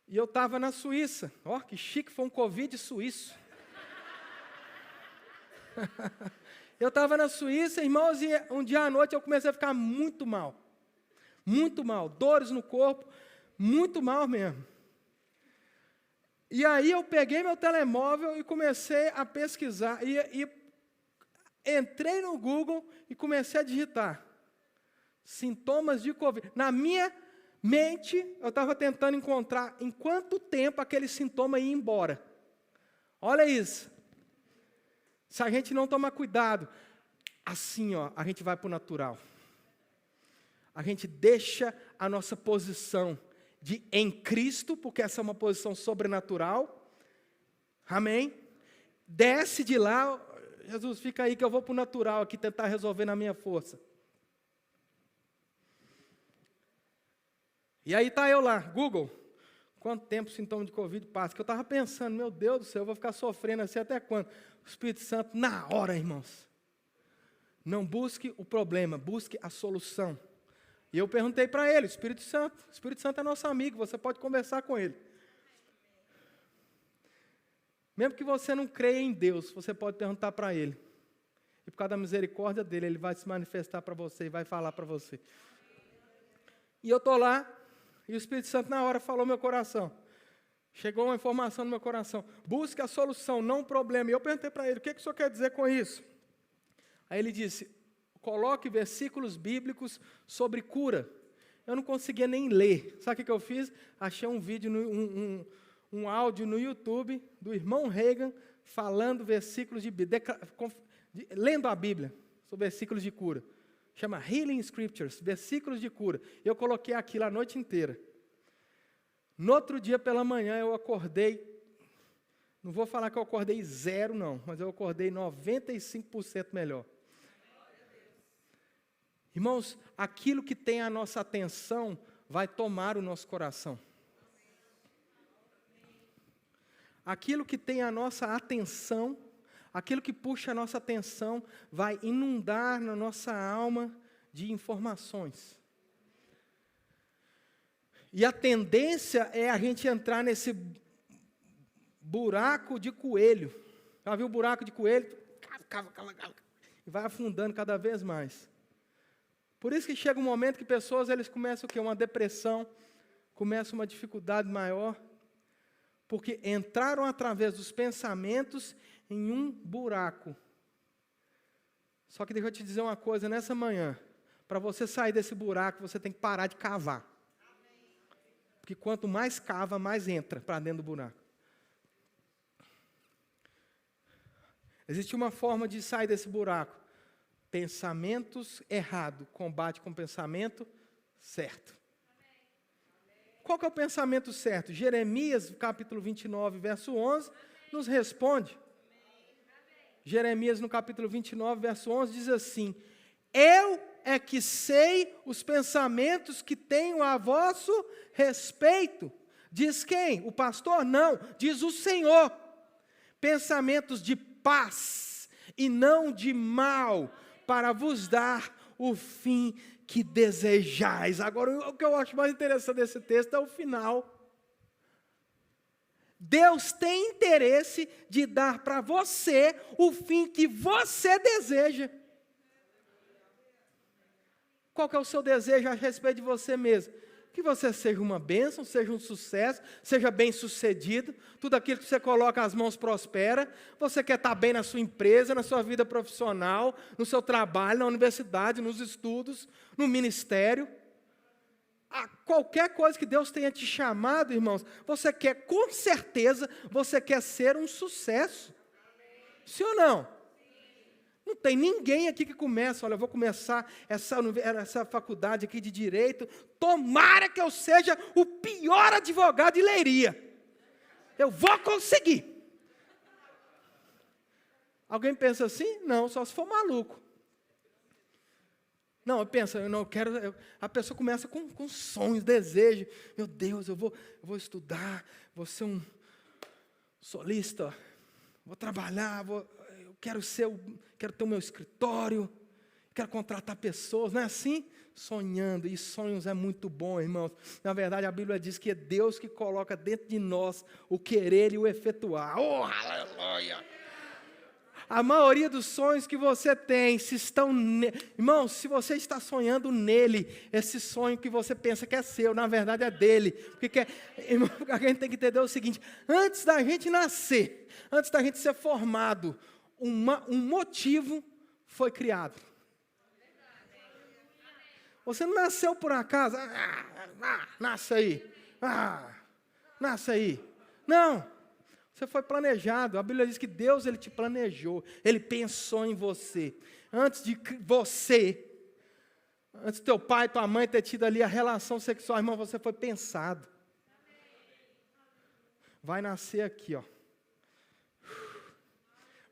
e eu estava na Suíça. Ó, que chique, foi um Covid suíço. Eu estava na Suíça, irmãos, e um dia à noite eu comecei a ficar muito mal, dores no corpo, muito mal mesmo. E aí eu peguei meu telemóvel e comecei a pesquisar, e entrei no Google e comecei a digitar sintomas de Covid. Na minha mente, eu estava tentando encontrar em quanto tempo aquele sintoma ia embora. Olha isso. Se a gente não tomar cuidado, assim, a gente vai para o natural. A gente deixa a nossa posição de em Cristo, porque essa é uma posição sobrenatural. Amém? Desce de lá, Jesus, fica aí que eu vou para o natural aqui tentar resolver na minha força. E aí está eu lá, Google. Quanto tempo o sintoma de Covid passa? Que eu estava pensando, meu Deus do céu, eu vou ficar sofrendo assim até quando? O Espírito Santo, na hora, irmãos. Não busque o problema, busque a solução. E eu perguntei para ele, Espírito Santo é nosso amigo, você pode conversar com ele. Mesmo que você não creia em Deus, você pode perguntar para ele. E por causa da misericórdia dele, ele vai se manifestar para você e vai falar para você. E eu estou lá, e o Espírito Santo na hora falou no meu coração. Chegou uma informação no meu coração. Busque a solução, não o problema. E eu perguntei para ele, o que o senhor quer dizer com isso? Aí ele disse, coloque versículos bíblicos sobre cura. eu não conseguia nem ler. Sabe o que eu fiz? Achei um vídeo, um áudio no YouTube do irmão Reagan falando versículos de Bíblia, lendo a Bíblia, sobre versículos de cura. Chama Healing Scriptures, versículos de cura. Eu coloquei aquilo a noite inteira. No outro dia pela manhã eu acordei, não vou falar que eu acordei 0 não, mas eu acordei 95% melhor. Irmãos, aquilo que tem a nossa atenção vai tomar o nosso coração. Aquilo que tem a nossa atenção, aquilo que puxa a nossa atenção, vai inundar na nossa alma de informações. E a tendência é a gente entrar nesse buraco de coelho. Já viu o buraco de coelho? E vai afundando cada vez mais. Por isso que chega um momento que pessoas eles começam o quê? Uma depressão, começa uma dificuldade maior, porque entraram através dos pensamentos em um buraco. Só que deixa eu te dizer uma coisa, nessa manhã, para você sair desse buraco, você tem que parar de cavar. Porque quanto mais cava, mais entra para dentro do buraco. Existe uma forma de sair desse buraco. Pensamentos errados, combate com pensamento certo. Qual que é o pensamento certo? Jeremias, capítulo 29, verso 11, nos responde. Jeremias, no capítulo 29, verso 11, diz assim: eu é que sei os pensamentos que tenho a vosso respeito. Diz quem? O pastor? Não, diz o Senhor. Pensamentos de paz e não de mal, para vos dar o fim que desejais. Agora, o que eu acho mais interessante desse texto é o final. Deus tem interesse de dar para você o fim que você deseja. Qual que é o seu desejo a respeito de você mesmo? Que você seja uma bênção, seja um sucesso, seja bem sucedido, tudo aquilo que você coloca as mãos prospera, você quer estar bem na sua empresa, na sua vida profissional, no seu trabalho, na universidade, nos estudos, no ministério. Qualquer coisa que Deus tenha te chamado, irmãos, você quer, com certeza, você quer ser um sucesso. Sim ou não? Não tem ninguém aqui que começa, olha, eu vou começar essa faculdade aqui de Direito, tomara que eu seja o pior advogado de Leiria. Eu vou conseguir. Alguém pensa assim? Não, só se for maluco. Não, eu penso, eu não quero. A pessoa começa com sonhos, desejos. Meu Deus, eu vou estudar, vou ser um solista, vou trabalhar, quero ter o meu escritório, quero contratar pessoas, não é assim? Sonhando, e sonhos é muito bom, irmãos. Na verdade, a Bíblia diz que é Deus que coloca dentro de nós o querer e o efetuar. Oh, aleluia! A maioria dos sonhos que você tem, irmão, se você está sonhando nele, esse sonho que você pensa que é seu, na verdade é dele. Porque irmão, a gente tem que entender o seguinte: antes da gente nascer, antes da gente ser formado, um motivo foi criado. Você não nasceu por acaso, nasce aí, nasce aí. Não, você foi planejado. A Bíblia diz que Deus ele te planejou, Ele pensou em você. Antes de teu pai e tua mãe ter tido ali a relação sexual, irmão, você foi pensado. Vai nascer aqui, ó.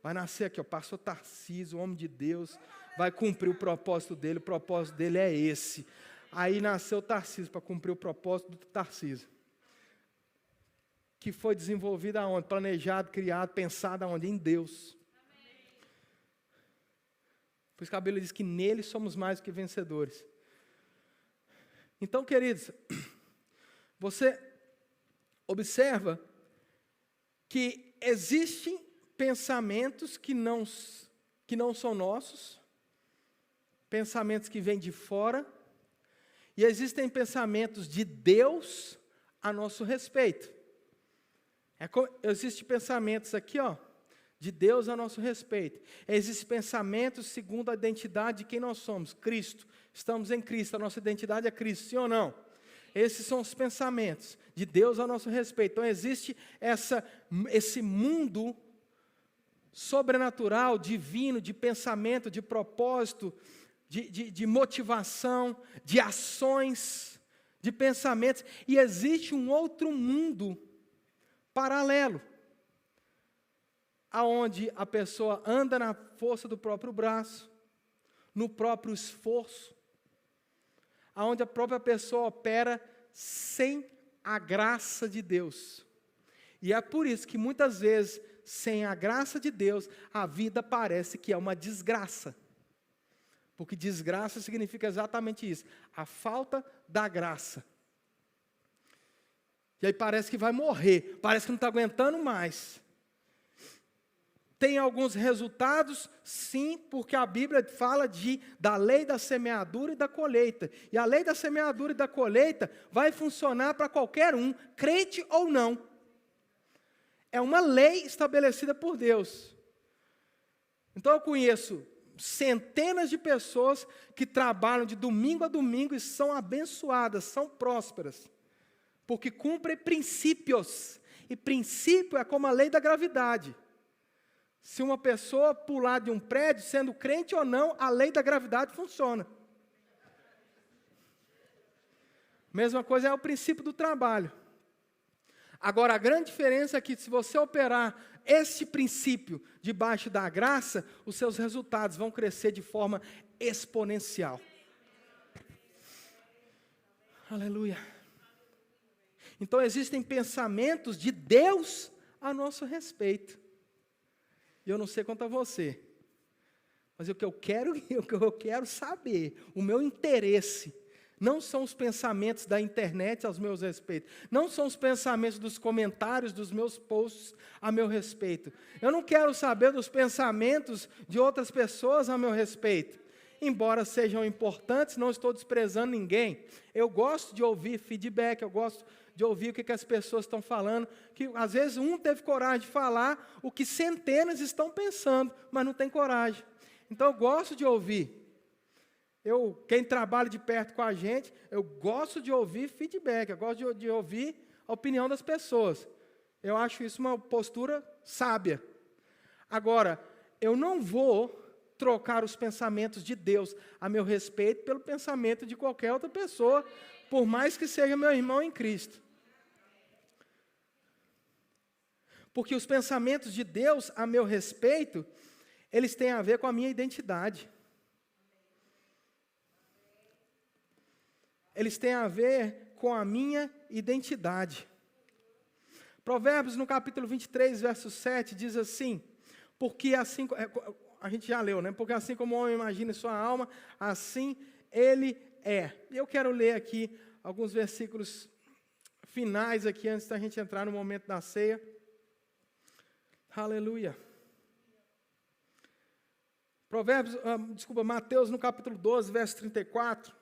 Vai nascer aqui, ó, pastor Tarcísio, o homem de Deus, vai cumprir o propósito dele é esse. Aí nasceu o Tarcísio para cumprir o propósito do Tarcísio. Que foi desenvolvido aonde? Planejado, criado, pensado aonde? Em Deus. Por isso que a Bíblia diz que nele somos mais do que vencedores. Então, queridos, você observa que existem pensamentos que não são nossos, pensamentos que vêm de fora, e existem pensamentos de Deus a nosso respeito. Existem pensamentos aqui, ó, de Deus a nosso respeito. Existem pensamentos segundo a identidade de quem nós somos, Cristo. Estamos em Cristo, a nossa identidade é Cristo, sim ou não? Esses são os pensamentos de Deus a nosso respeito. Então existe esse mundo sobrenatural, divino, de pensamento, de propósito, de motivação, de ações, de pensamentos. E existe um outro mundo paralelo, aonde a pessoa anda na força do próprio braço, no próprio esforço, aonde a própria pessoa opera sem a graça de Deus. E é por isso que muitas vezes, sem a graça de Deus, a vida parece que é uma desgraça. Porque desgraça significa exatamente isso, a falta da graça. E aí parece que vai morrer, parece que não está aguentando mais. Tem alguns resultados, sim, porque a Bíblia fala da lei da semeadura e da colheita. E a lei da semeadura e da colheita vai funcionar para qualquer um, crente ou não. É uma lei estabelecida por Deus. Então eu conheço centenas de pessoas que trabalham de domingo a domingo e são abençoadas, são prósperas, porque cumprem princípios. E princípio é como a lei da gravidade. Se uma pessoa pular de um prédio, sendo crente ou não, a lei da gravidade funciona. Mesma coisa é o princípio do trabalho. Agora, a grande diferença é que se você operar esse princípio debaixo da graça, os seus resultados vão crescer de forma exponencial. Aleluia. Então, existem pensamentos de Deus a nosso respeito. E eu não sei quanto a você, mas o que eu quero saber, o meu interesse, não são os pensamentos da internet aos meus respeitos, não são os pensamentos dos comentários dos meus posts a meu respeito. Eu não quero saber dos pensamentos de outras pessoas a meu respeito. Embora sejam importantes, não estou desprezando ninguém. Eu gosto de ouvir feedback, eu gosto de ouvir o que as pessoas estão falando, que às vezes um teve coragem de falar o que centenas estão pensando, mas não tem coragem. Então eu gosto de ouvir. Quem trabalha de perto com a gente, eu gosto de ouvir feedback, eu gosto de ouvir a opinião das pessoas. Eu acho isso uma postura sábia. Agora, eu não vou trocar os pensamentos de Deus a meu respeito pelo pensamento de qualquer outra pessoa, por mais que seja meu irmão em Cristo. Porque os pensamentos de Deus a meu respeito, eles têm a ver com a minha identidade. Eles têm a ver com a minha identidade. Provérbios, no capítulo 23, verso 7, diz assim, porque assim, a gente já leu, né? Porque assim como o homem imagina em sua alma, assim ele é. Eu quero ler aqui alguns versículos finais aqui, antes da gente entrar no momento da ceia. Aleluia. Mateus, no capítulo 12, verso 34.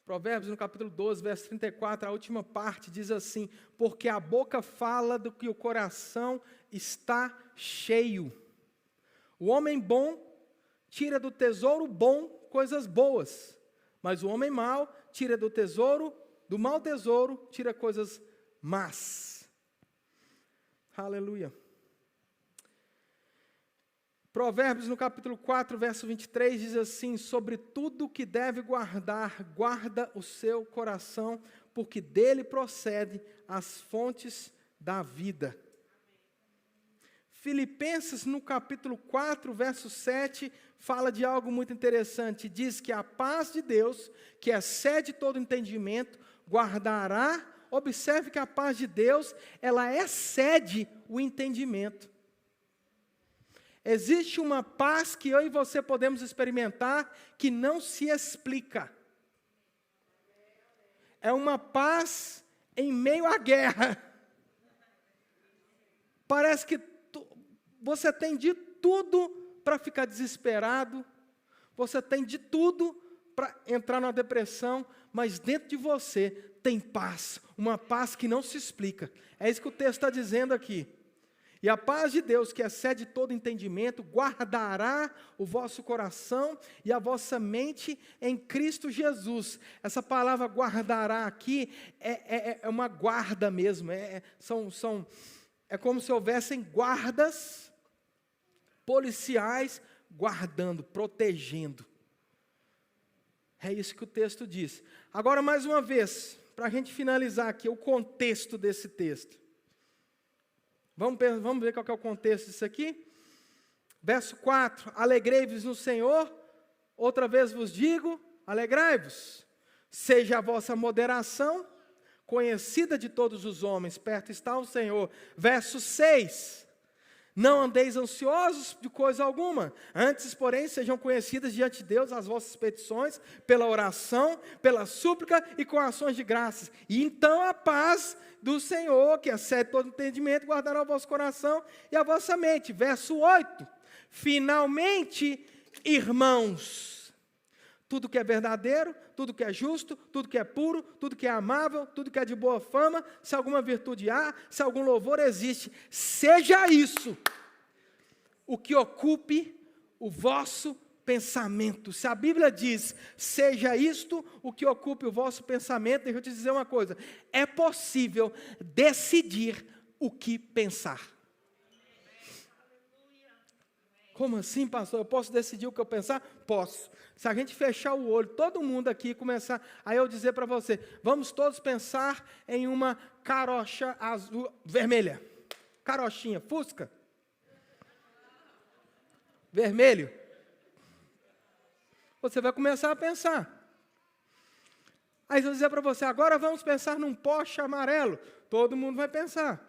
Provérbios, no capítulo 12, verso 34, a última parte diz assim, porque a boca fala do que o coração está cheio. O homem bom tira do tesouro bom coisas boas, mas o homem mau tira do mau tesouro, tira coisas más. Aleluia. Provérbios, no capítulo 4, verso 23, diz assim, sobre tudo que deve guardar, guarda o seu coração, porque dele procede as fontes da vida. Filipenses, no capítulo 4, verso 7, fala de algo muito interessante. Diz que a paz de Deus, que excede todo entendimento, guardará. Observe que a paz de Deus, ela excede o entendimento. Existe uma paz que eu e você podemos experimentar que não se explica. É uma paz em meio à guerra. Parece que você tem de tudo para ficar desesperado, você tem de tudo para entrar numa depressão, mas dentro de você tem paz, uma paz que não se explica. É isso que o texto está dizendo aqui. E a paz de Deus, que excede todo entendimento, guardará o vosso coração e a vossa mente em Cristo Jesus. Essa palavra guardará aqui é uma guarda mesmo. É como se houvessem guardas policiais guardando, protegendo. É isso que o texto diz. Agora, mais uma vez, para a gente finalizar aqui, o contexto desse texto. Vamos ver qual que é o contexto disso aqui? Verso 4, alegrei-vos no Senhor, outra vez vos digo, alegrai-vos. Seja a vossa moderação conhecida de todos os homens, perto está o Senhor. Verso 6, não andeis ansiosos de coisa alguma, antes, porém, sejam conhecidas diante de Deus as vossas petições, pela oração, pela súplica e com ações de graças. E então a paz do Senhor, que excede todo entendimento, guardará o vosso coração e a vossa mente. Verso 8, finalmente, irmãos, tudo que é verdadeiro, tudo que é justo, tudo que é puro, tudo que é amável, tudo que é de boa fama, se alguma virtude há, se algum louvor existe, seja isso o que ocupe o vosso pensamento. Se a Bíblia diz, seja isto o que ocupe o vosso pensamento, deixa eu te dizer uma coisa, é possível decidir o que pensar. Como assim, pastor? Eu posso decidir o que eu pensar? Posso. Se a gente fechar o olho, todo mundo aqui começar, aí eu dizer para você, vamos todos pensar em uma carocha azul, vermelha. Carochinha, fusca. Vermelho. Você vai começar a pensar. Aí se eu dizer para você, agora vamos pensar num Porsche amarelo. Todo mundo vai pensar.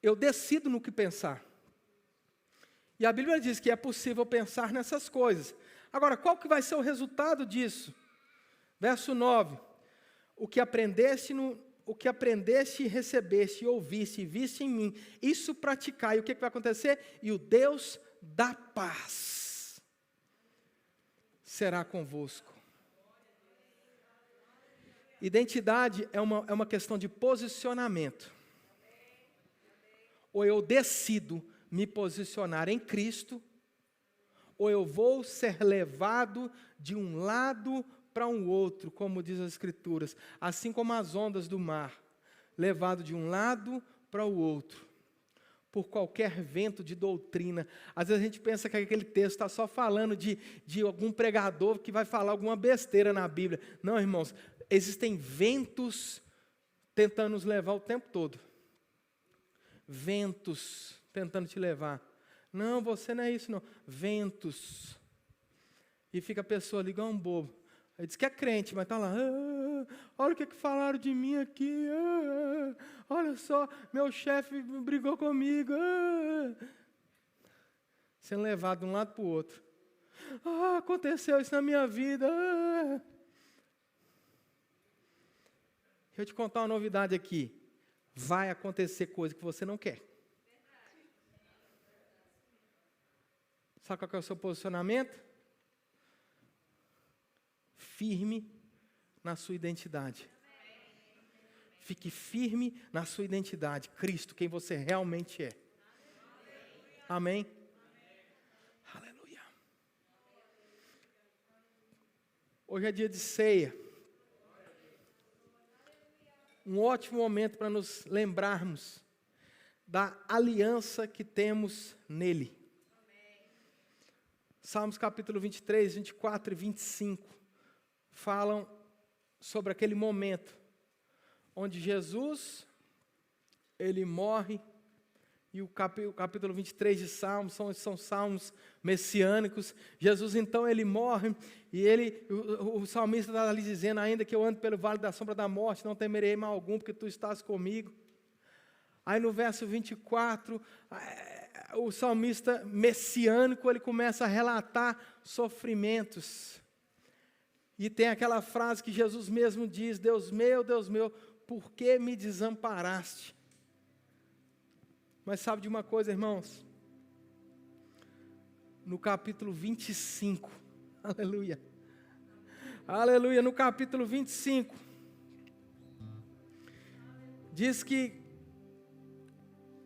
Eu decido no que pensar. E a Bíblia diz que é possível pensar nessas coisas. Agora, qual que vai ser o resultado disso? Verso 9. O que aprendeste e recebeste, e ouviste, e viste em mim, isso praticai. E o que vai acontecer? E o Deus da paz será convosco. Identidade é uma questão de posicionamento. Ou eu decido me posicionar em Cristo, ou eu vou ser levado de um lado para um outro, como diz as Escrituras, assim como as ondas do mar, levado de um lado para o outro, por qualquer vento de doutrina. Às vezes a gente pensa que aquele texto está só falando de algum pregador que vai falar alguma besteira na Bíblia. Não, irmãos, existem ventos tentando nos levar o tempo todo. Ventos tentando te levar. Não, você não é isso não. Ventos. E fica a pessoa ali igual um bobo. Aí diz que é crente, mas está lá. Olha o que falaram de mim aqui. Olha só, meu chefe brigou comigo. Sendo levado de um lado para o outro. Aconteceu isso na minha vida. Deixa eu te contar uma novidade aqui. Vai acontecer coisa que você não quer. Sabe qual é o seu posicionamento? Firme na sua identidade. Fique firme na sua identidade. Cristo, quem você realmente é. Amém? Aleluia. Hoje é dia de ceia. Um ótimo momento para nos lembrarmos da aliança que temos nele. Salmos capítulo 23, 24 e 25 falam sobre aquele momento onde Jesus, ele morre, e o capítulo 23 de Salmos são salmos messiânicos. Jesus então ele morre, e o salmista está ali dizendo, ainda que eu ande pelo vale da sombra da morte, não temerei mal algum, porque tu estás comigo. Aí no verso 24, o salmista messiânico, ele começa a relatar sofrimentos. E tem aquela frase que Jesus mesmo diz, Deus meu, por que me desamparaste? Mas sabe de uma coisa, irmãos? No capítulo 25, aleluia, aleluia, no capítulo 25, diz que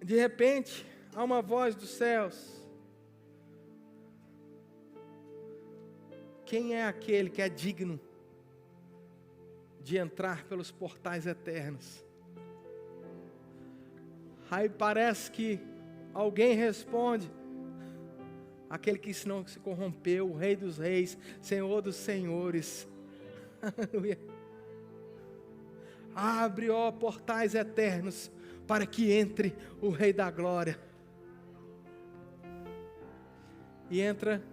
De repente, há uma voz dos céus: quem é aquele que é digno de entrar pelos portais eternos? Aí parece que alguém responde: aquele que não se corrompeu, o Rei dos Reis, Senhor dos Senhores. Aleluia. Abre, ó, portais eternos, para que entre o Rei da Glória. E entra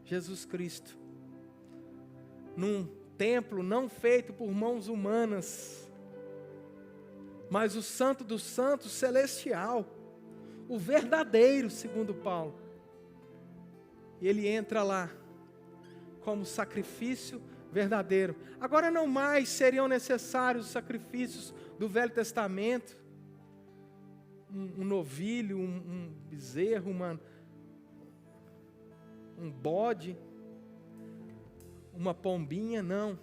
Jesus Cristo, num templo não feito por mãos humanas, mas o Santo dos Santos celestial, o verdadeiro, segundo Paulo. E ele entra lá como sacrifício verdadeiro. Agora não mais seriam necessários os sacrifícios do Velho Testamento, um novilho, um bezerro, um bode, uma pombinha, não.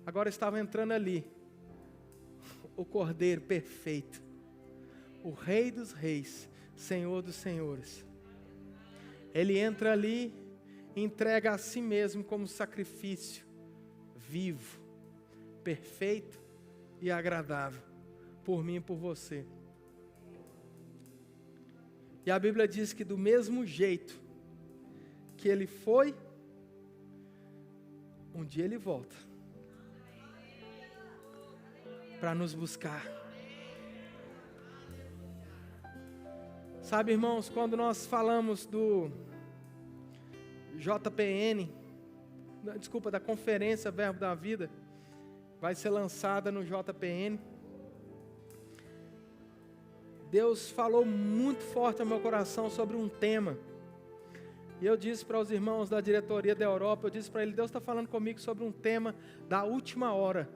Agora estava entrando ali o Cordeiro perfeito, o Rei dos Reis, Senhor dos Senhores. Ele entra ali e entrega a si mesmo como sacrifício vivo, perfeito e agradável, por mim e por você. E a Bíblia diz que do mesmo jeito que ele foi, um dia ele volta para nos buscar. Sabe, irmãos, quando nós falamos do da Conferência Verbo da Vida, vai ser lançada no JPN. Deus falou muito forte ao meu coração sobre um tema. E eu disse para os irmãos da diretoria da Europa, eu disse para ele: Deus está falando comigo sobre um tema da última hora.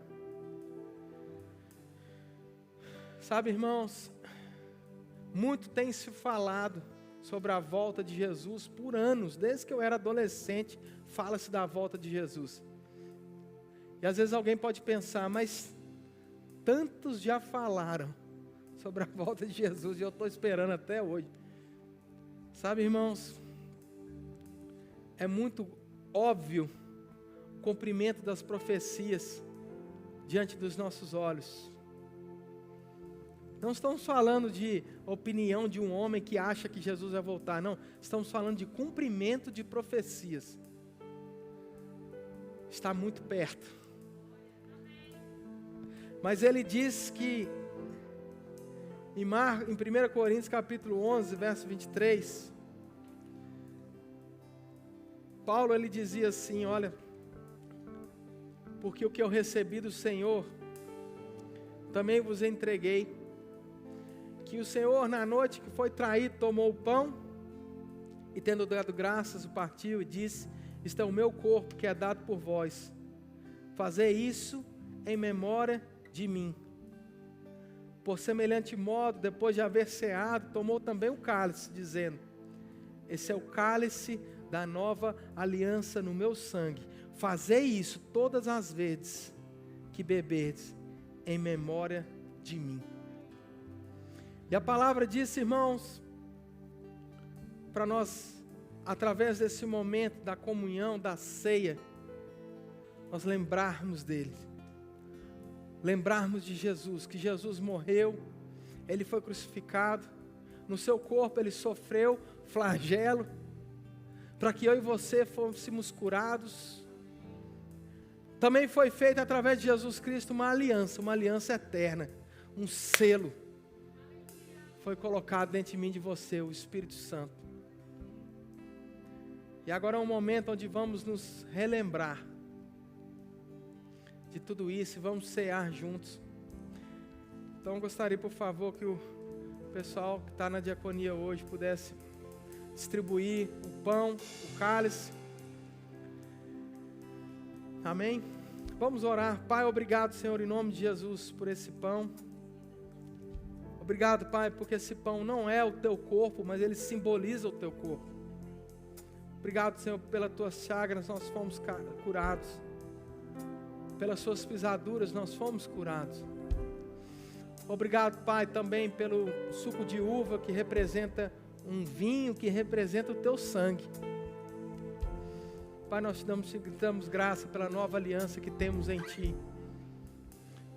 Sabe, irmãos, muito tem se falado sobre a volta de Jesus por anos, desde que eu era adolescente, fala-se da volta de Jesus. E às vezes alguém pode pensar: mas tantos já falaram sobre a volta de Jesus e eu estou esperando até hoje. Sabe, irmãos, é muito óbvio o cumprimento das profecias diante dos nossos olhos. Não estamos falando de opinião de um homem que acha que Jesus vai voltar, não. Estamos falando de cumprimento de profecias. Está muito perto. Mas ele diz que em 1 Coríntios capítulo 11, verso 23, Paulo ele dizia assim: olha, porque o que eu recebi do Senhor, também vos entreguei, que o Senhor na noite que foi traído tomou o pão, e tendo dado graças o partiu e disse: isto é o meu corpo que é dado por vós, fazei isso em memória de mim. Por semelhante modo, depois de haver ceado, tomou também o cálice, dizendo: esse é o cálice da nova aliança no meu sangue, fazei isso todas as vezes que beberdes, em memória de mim. E a palavra diz, irmãos, para nós, através desse momento da comunhão, da ceia, nós lembrarmos dele, lembrarmos de Jesus, que Jesus morreu, ele foi crucificado, no seu corpo ele sofreu flagelo, para que eu e você fôssemos curados. Também foi feita através de Jesus Cristo uma aliança eterna, um selo, foi colocado dentro de mim e de você, o Espírito Santo. E agora é um momento onde vamos nos relembrar de tudo isso e vamos cear juntos. Então eu gostaria, por favor, que o pessoal que está na diaconia hoje pudesse distribuir o pão, o cálice. Amém? Vamos orar. Pai, obrigado, Senhor, em nome de Jesus, por esse pão. Obrigado, Pai, porque esse pão não é o teu corpo, mas ele simboliza o teu corpo. Obrigado, Senhor, pelas tuas chagas nós fomos curados. Pelas suas pisaduras nós fomos curados. Obrigado, Pai, também pelo suco de uva que representa um vinho, que representa o Teu sangue. Pai, nós te damos graça pela nova aliança que temos em Ti.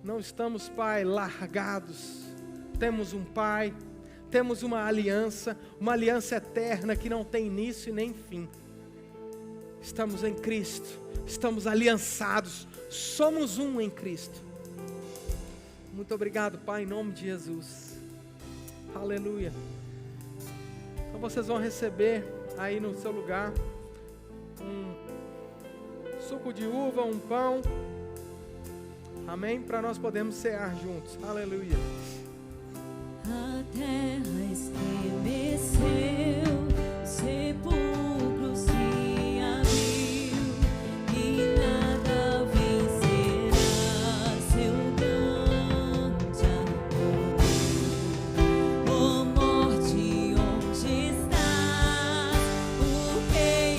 Não estamos, Pai, largados. Temos um Pai, temos uma aliança eterna que não tem início e nem fim. Estamos em Cristo, estamos aliançados, somos um em Cristo. Muito obrigado, Pai, em nome de Jesus. Aleluia. Então vocês vão receber aí no seu lugar um suco de uva, um pão. Amém? Para nós podermos cear juntos. Aleluia. A terra estremeceu, o sepulcro se abriu e nada vencerá seu grande amor. Ó morte, onde estás? O Rei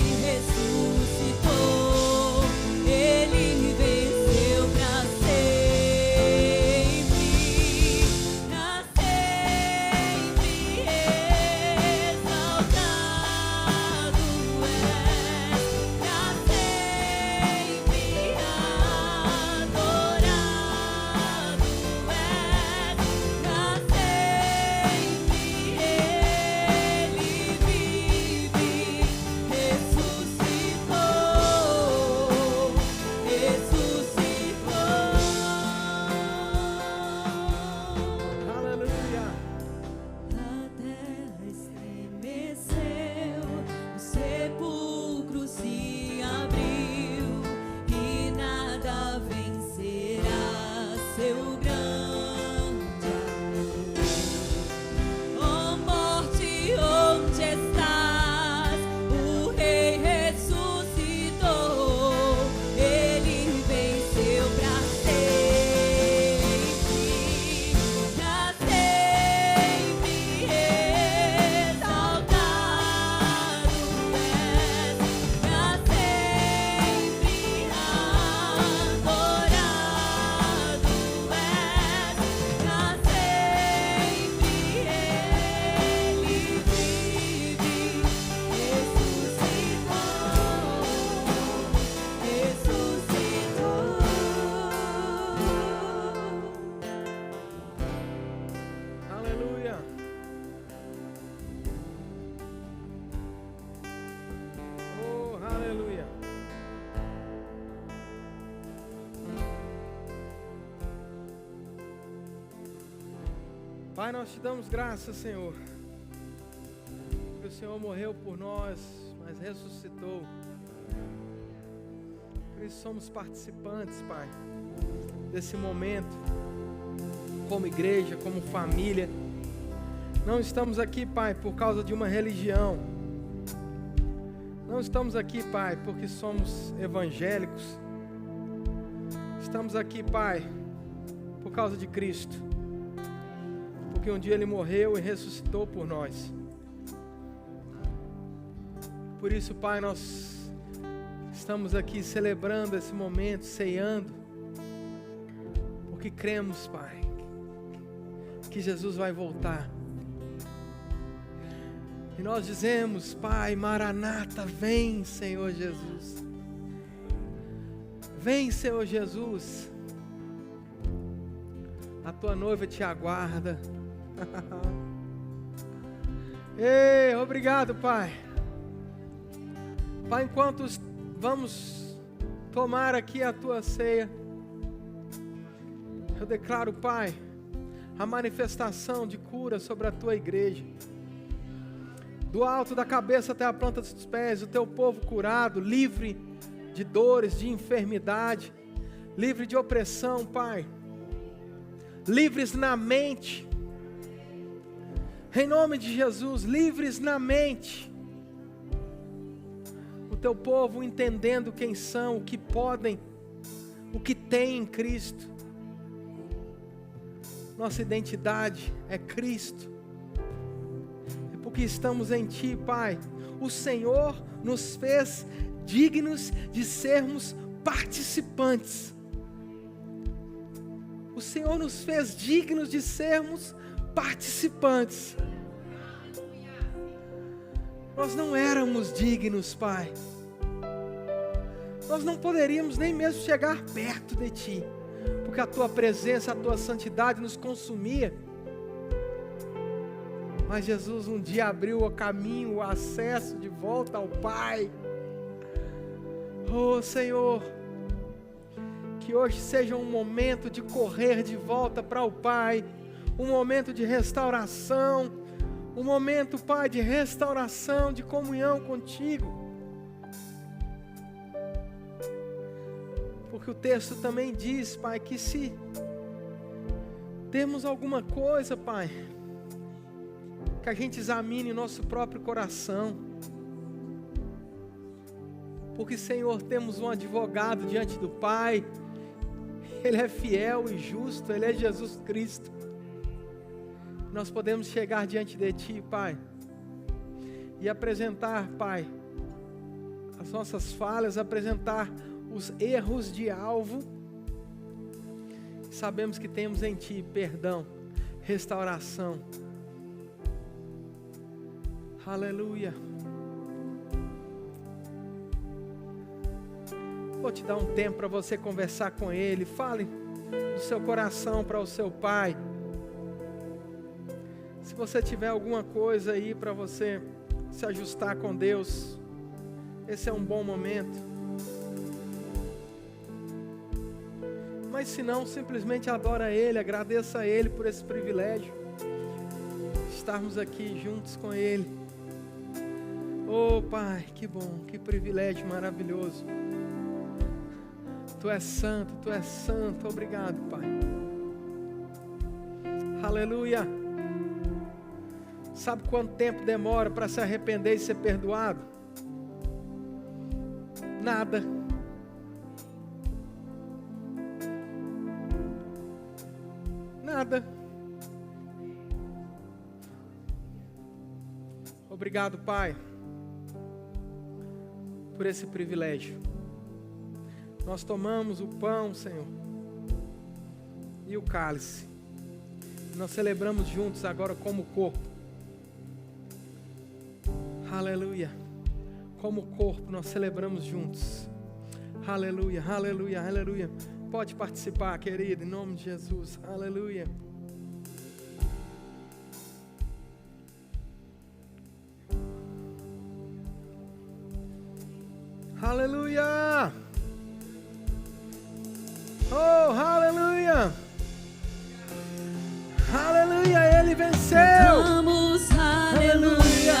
ressuscitou, Ele venceu pra sempre. Pai, nós te damos graças, Senhor, porque o Senhor morreu por nós, mas ressuscitou. Por isso somos participantes, Pai, desse momento, como igreja, como família. Não estamos aqui, Pai, por causa de uma religião. Não estamos aqui, Pai, porque somos evangélicos. Estamos aqui, Pai, por causa de Cristo. Porque um dia Ele morreu e ressuscitou por nós. Por isso, Pai, nós estamos aqui celebrando esse momento, ceando, porque cremos, Pai, que Jesus vai voltar. E nós dizemos, Pai, Maranata, vem, Senhor Jesus. Vem, Senhor Jesus. A tua noiva te aguarda. Ei, obrigado, Pai. Pai, enquanto vamos tomar aqui a tua ceia, eu declaro, Pai, a manifestação de cura sobre a tua igreja. Do alto da cabeça até a planta dos pés, o teu povo curado, livre de dores, de enfermidade, livre de opressão, Pai. Livres na mente. Em nome de Jesus, livres na mente. O teu povo entendendo quem são, o que podem, o que têm em Cristo. Nossa identidade é Cristo. É porque estamos em Ti, Pai. O Senhor nos fez dignos de sermos participantes. O o Senhor nos fez dignos de sermos participantes. Nós não éramos dignos, Pai. Nós não poderíamos nem mesmo chegar perto de Ti, porque a Tua presença, a Tua santidade nos consumia. Mas Jesus um dia abriu o caminho, o acesso de volta ao Pai. Oh Senhor, que hoje seja um momento de correr de volta para o Pai, um momento de restauração, um momento, Pai, de restauração, de comunhão contigo. Porque o texto também diz, Pai, que se temos alguma coisa, Pai, que a gente examine o nosso próprio coração. Porque, Senhor, temos um advogado diante do Pai. Ele é fiel e justo, Ele é Jesus Cristo. Nós podemos chegar diante de Ti, Pai, e apresentar, Pai, as nossas falhas, apresentar os erros de alvo. Sabemos que temos em Ti perdão, restauração. Aleluia. Vou te dar um tempo para você conversar com Ele. Fale do seu coração para o seu Pai. Se você tiver alguma coisa aí para você se ajustar com Deus, esse é um bom momento. Mas se não, simplesmente adora Ele, agradeça a Ele por esse privilégio de estarmos aqui juntos com Ele. Oh Pai, que bom, que privilégio maravilhoso. Tu és santo, obrigado, Pai. Aleluia. Sabe quanto tempo demora para se arrepender e ser perdoado? Nada. Nada. Obrigado, Pai, por esse privilégio. Nós tomamos o pão, Senhor, e o cálice. Nós celebramos juntos agora como corpo. Aleluia. Como corpo nós celebramos juntos. Aleluia, aleluia, aleluia. Pode participar, querido, em nome de Jesus. Aleluia. Aleluia. Oh, aleluia. Aleluia, Ele venceu. Cantamos aleluia.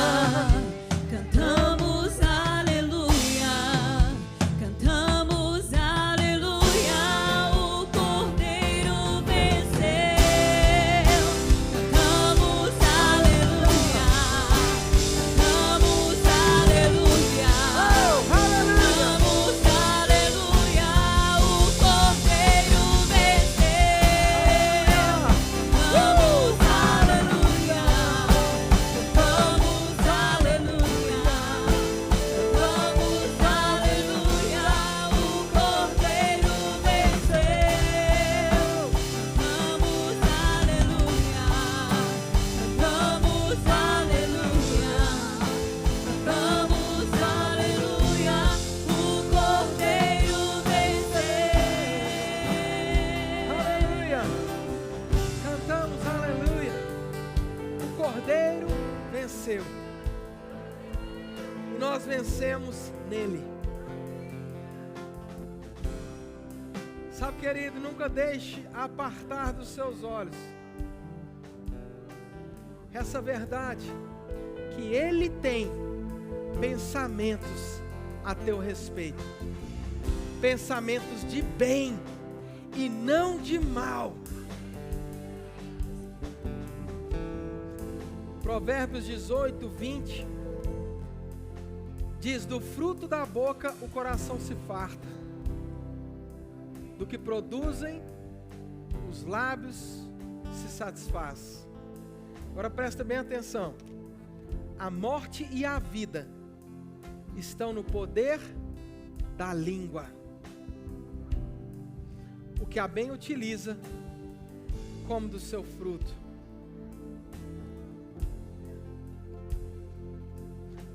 Cantamos aleluia. Cantamos aleluia. O Cordeiro venceu. Cantamos aleluia. Cantamos aleluia. Oh, aleluia. Cantamos aleluia. O Cordeiro venceu. Cantamos aleluia. Cantamos aleluia. Cantamos aleluia. O Cordeiro venceu. Cantamos aleluia. Cantamos aleluia. Cantamos aleluia. O Cordeiro venceu. Aleluia. Cantamos aleluia. O Cordeiro venceu. E nós vencemos nele. Sabe, querido, nunca deixe apartar dos seus olhos essa verdade, que Ele tem pensamentos a teu respeito, pensamentos de bem e não de mal. Provérbios 18, 20 diz: do fruto da boca o coração se farta, do que produzem os lábios se satisfaz. Agora presta bem atenção. A morte e a vida estão no poder da língua. O que a bem utiliza come do seu fruto.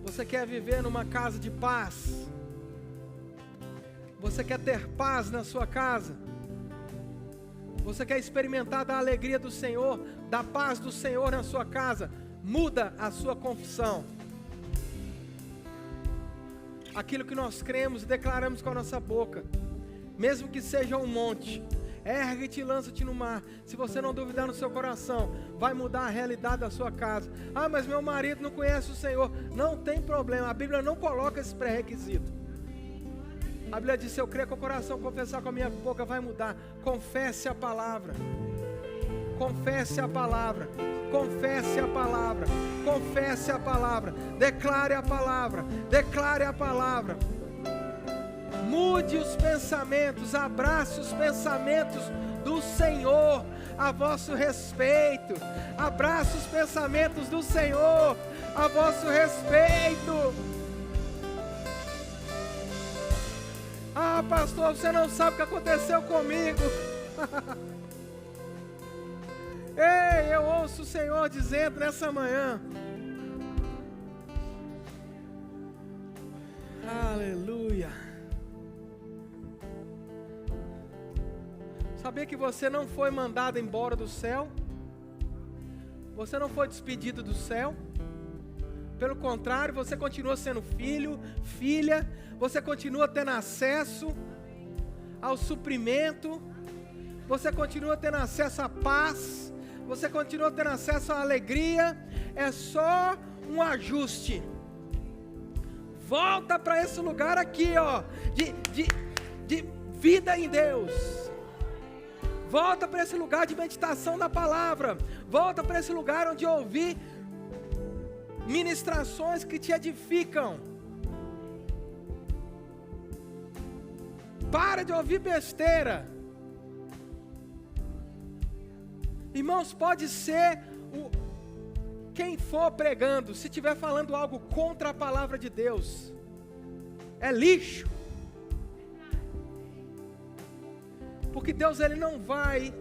Você quer viver numa casa de paz? Você quer ter paz na sua casa? Você quer experimentar da alegria do Senhor, da paz do Senhor na sua casa? Muda a sua confissão. Aquilo que nós cremos e declaramos com a nossa boca, mesmo que seja um monte, ergue-te e lança-te no mar. Se você não duvidar no seu coração, vai mudar a realidade da sua casa. Ah, mas meu marido não conhece o Senhor. Não tem problema, a Bíblia não coloca esse pré-requisito. A Bíblia diz: se eu crer com o coração, confessar com a minha boca, vai mudar. Confesse a palavra. Confesse a palavra. Confesse a palavra. Confesse a palavra. Declare a palavra. Declare a palavra. Mude os pensamentos, abrace os pensamentos do Senhor a vosso respeito. Abrace os pensamentos do Senhor a vosso respeito. Ah, pastor, você não sabe o que aconteceu comigo. Ei, eu ouço o Senhor dizendo nessa manhã. Aleluia. Sabia que você não foi mandado embora do céu? Você não foi despedido do céu? Pelo contrário, você continua sendo filho, filha. Você continua tendo acesso ao suprimento. Você continua tendo acesso à paz. Você continua tendo acesso à alegria. É só um ajuste. Volta para esse lugar aqui, ó, de vida em Deus. Volta para esse lugar de meditação da palavra. Volta para esse lugar onde ouvir ministrações que te edificam. Para de ouvir besteira. Irmãos, pode ser quem for pregando, se estiver falando algo contra a palavra de Deus, é lixo. Porque Deus, Ele não vai...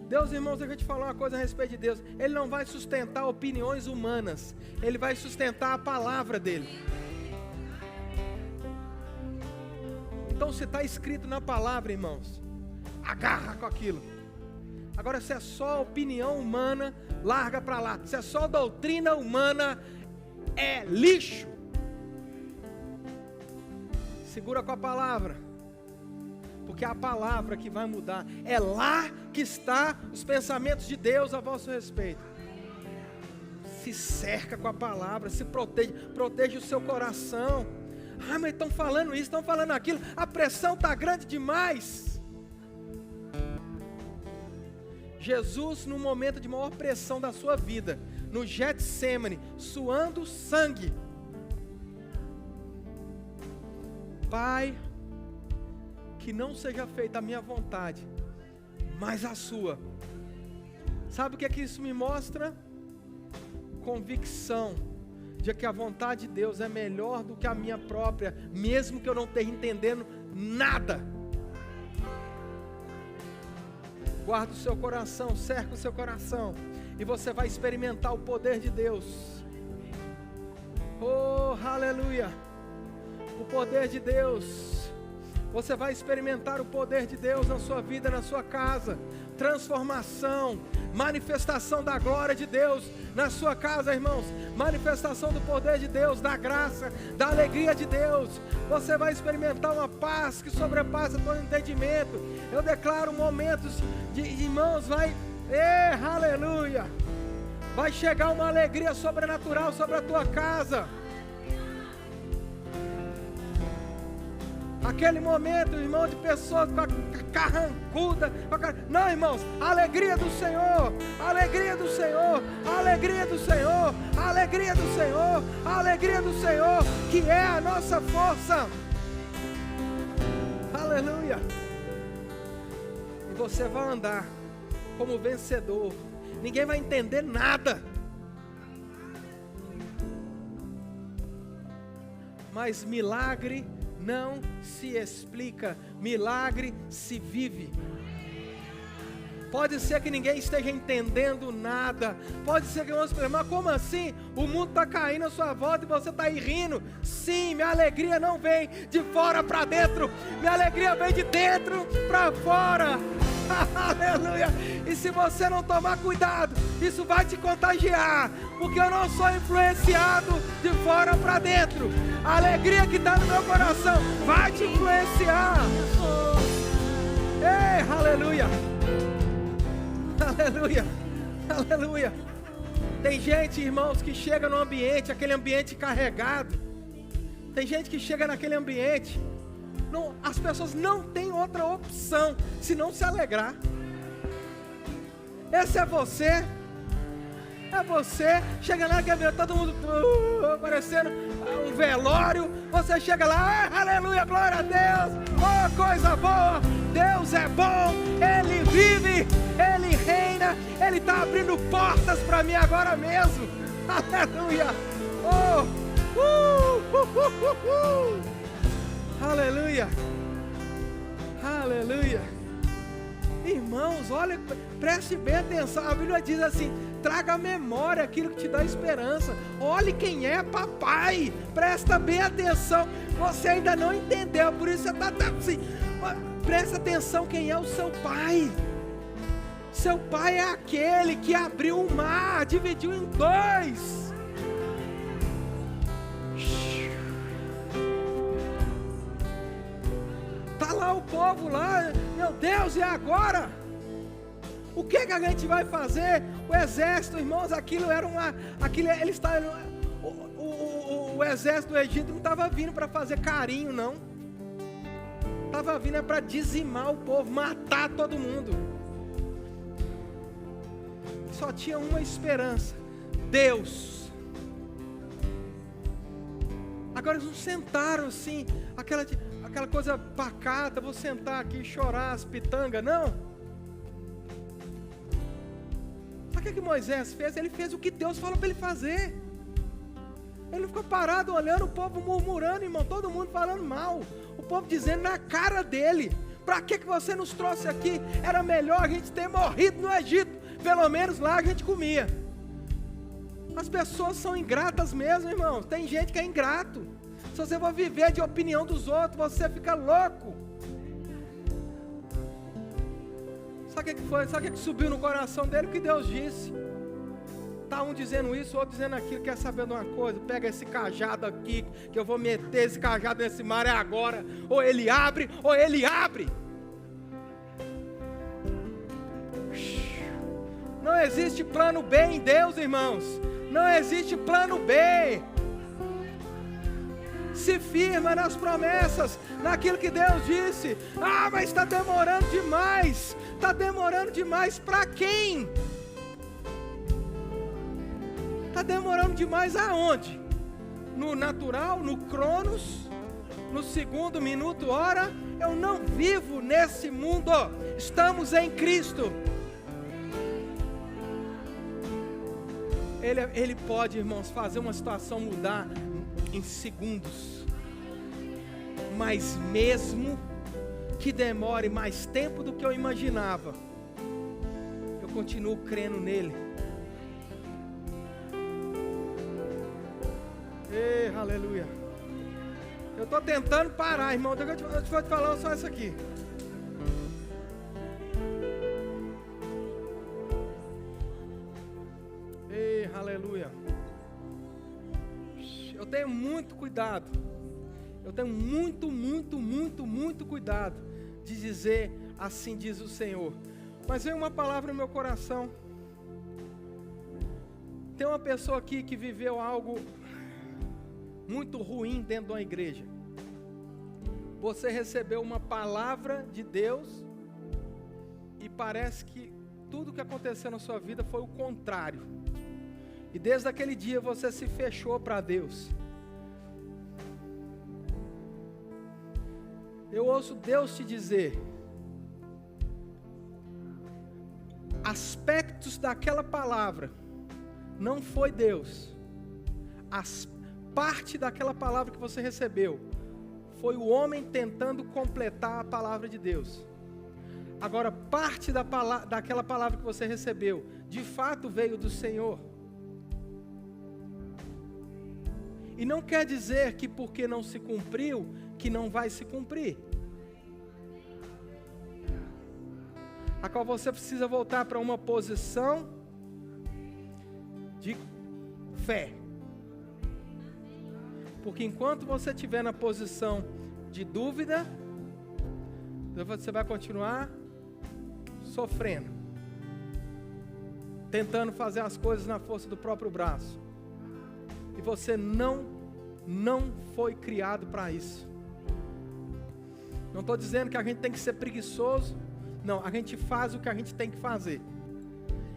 Deus, irmãos, deixa eu te falar uma coisa a respeito de Deus. Ele não vai sustentar opiniões humanas. Ele vai sustentar a palavra dEle. Então, se está escrito na palavra, irmãos, agarra com aquilo. Agora, se é só opinião humana, larga para lá. Se é só doutrina humana, é lixo. Segura com a palavra. Porque é a palavra que vai mudar. É lá que está os pensamentos de Deus a vosso respeito. Se cerca com a palavra, se protege, protege o seu coração. Ah, mas estão falando isso, estão falando aquilo. A pressão está grande demais. Jesus, no momento de maior pressão da sua vida, no Getsêmani, suando sangue. Pai, que não seja feita a minha vontade, mas a sua. Sabe o que é que isso me mostra? Convicção de que a vontade de Deus é melhor do que a minha própria, mesmo que eu não esteja entendendo nada. Guarda o seu coração, cerca o seu coração, e você vai experimentar o poder de Deus. Oh, aleluia! O poder de Deus. Você vai experimentar o poder de Deus na sua vida, na sua casa. Transformação, manifestação da glória de Deus na sua casa, irmãos. Manifestação do poder de Deus, da graça, da alegria de Deus. Você vai experimentar uma paz que sobrepassa todo entendimento. Eu declaro momentos de irmãos, aleluia. Vai chegar uma alegria sobrenatural sobre a tua casa. Aquele momento, irmão, de pessoas com a carrancuda. Não, irmãos, a alegria do Senhor, a alegria do Senhor, a alegria do Senhor, a alegria do Senhor, a alegria do Senhor, que é a nossa força. Aleluia. E você vai andar como vencedor. Ninguém vai entender nada. Mas milagre não se explica, milagre se vive. Pode ser que ninguém esteja entendendo nada. Pode ser que vamos pensar, mas como assim? O mundo está caindo à sua volta e você está aí rindo. Sim, minha alegria não vem de fora para dentro. Minha alegria vem de dentro para fora. Aleluia. E se você não tomar cuidado, isso vai te contagiar. Porque eu não sou influenciado de fora para dentro. A alegria que está no meu coração vai te influenciar. Ei, aleluia. Aleluia, aleluia. Tem gente, irmãos, que chega no ambiente, aquele ambiente carregado. Tem gente que chega naquele ambiente, as pessoas não têm outra opção senão se alegrar. Esse é você. É você. Chega lá, quer ver todo mundo parecendo um velório. Você chega lá, aleluia, glória a Deus. Oh, coisa boa. Deus é bom, Ele vive, Ele reina, Ele está abrindo portas para mim agora mesmo. Aleluia. Aleluia. Aleluia. Irmãos, olha, preste bem atenção. A Bíblia diz assim: traga à memória aquilo que te dá esperança. Olhe quem é papai. Presta bem atenção. Você ainda não entendeu, por isso você está assim. Presta atenção quem é o seu pai. Seu pai é aquele que abriu o mar, dividiu em dois. Tá lá o povo lá, meu Deus, e agora? O que a gente vai fazer? O exército, irmãos, eles estavam, o exército do Egito não estava vindo para fazer carinho, não. Estava vindo para dizimar o povo, matar todo mundo. Só tinha uma esperança: Deus. Agora eles não sentaram assim, aquela coisa pacata, vou sentar aqui e chorar as pitangas, não. Sabe o que Moisés fez? Ele fez o que Deus falou para ele fazer. Ele não ficou parado olhando o povo murmurando, irmão, todo mundo falando mal. O povo dizendo na cara dele: para que você nos trouxe aqui? Era melhor a gente ter morrido no Egito. Pelo menos lá a gente comia. As pessoas são ingratas mesmo, irmão. Tem gente que é ingrato. Se você for viver de opinião dos outros, você fica louco. Sabe o que foi? Sabe o que subiu no coração dele? O que Deus disse. Está um dizendo isso, outro dizendo aquilo. Quer saber de uma coisa? Pega esse cajado aqui, que eu vou meter esse cajado nesse mar, é agora. Ou ele abre, ou ele abre. Não existe plano B em Deus, irmãos. Não existe plano B. Se firma nas promessas, naquilo que Deus disse. Ah, mas está demorando demais. Está demorando demais para quem? Está demorando demais aonde? No natural, no cronos, no segundo, minuto, hora. Eu não vivo nesse mundo. Estamos em Cristo. Ele pode, irmãos, fazer uma situação mudar em segundos. Mas mesmo que demore mais tempo do que eu imaginava, eu continuo crendo nele. Ei, aleluia. Eu estou tentando parar, irmão. Eu vou te falar só isso aqui. Ei, aleluia. Eu tenho muito cuidado. Eu tenho muito cuidado de dizer assim diz o Senhor. Mas veio uma palavra no meu coração. Tem uma pessoa aqui que viveu algo muito ruim dentro de uma igreja. Você recebeu uma palavra de Deus e parece que tudo que aconteceu na sua vida foi o contrário. E desde aquele dia você se fechou para Deus. Eu ouço Deus te dizer: aspectos daquela palavra não foi Deus. Parte daquela palavra que você recebeu foi o homem tentando completar a palavra de Deus. Agora, parte daquela palavra que você recebeu, de fato veio do Senhor. E não quer dizer que porque não se cumpriu, que não vai se cumprir. A qual você precisa voltar para uma posição de fé. Porque enquanto você estiver na posição de dúvida, você vai continuar sofrendo, tentando fazer as coisas na força do próprio braço. E você não foi criado para isso. Não estou dizendo que a gente tem que ser preguiçoso. Não, a gente faz o que a gente tem que fazer.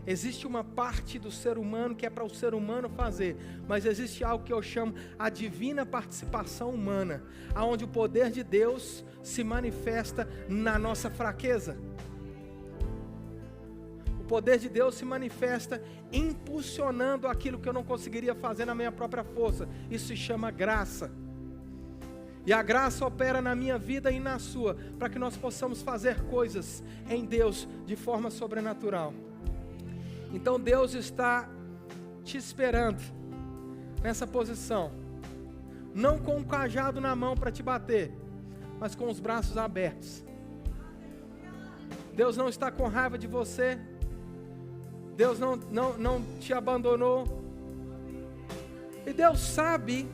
Existe uma parte do ser humano que é para o ser humano fazer, mas existe algo que eu chamo a divina participação humana, aonde o poder de Deus se manifesta na nossa fraqueza. O poder de Deus se manifesta impulsionando aquilo que eu não conseguiria fazer na minha própria força. Isso se chama graça. E a graça opera na minha vida e na sua, para que nós possamos fazer coisas em Deus de forma sobrenatural. Então Deus está te esperando nessa posição, não com um cajado na mão para te bater, mas com os braços abertos. Deus não está com raiva de você, Deus não te abandonou, e Deus sabe.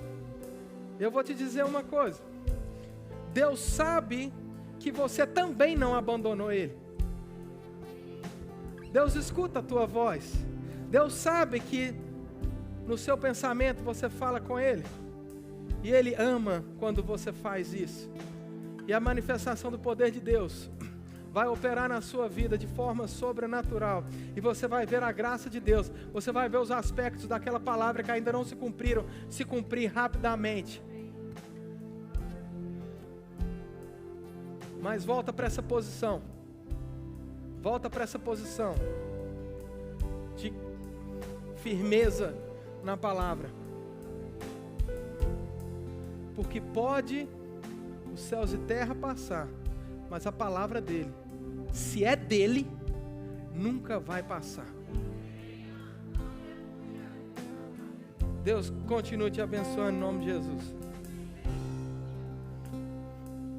Eu vou te dizer uma coisa, Deus sabe que você também não abandonou Ele. Deus escuta a tua voz. Deus sabe que no seu pensamento você fala com Ele. E Ele ama quando você faz isso. E a manifestação do poder de Deus vai operar na sua vida de forma sobrenatural. E você vai ver a graça de Deus. Você vai ver os aspectos daquela palavra que ainda não se cumpriram, se cumprir rapidamente. Mas volta para essa posição. Volta para essa posição de firmeza na palavra. Porque pode os céus e terra passar, mas a palavra dele, se é dele, nunca vai passar. Deus continue te abençoando em nome de Jesus.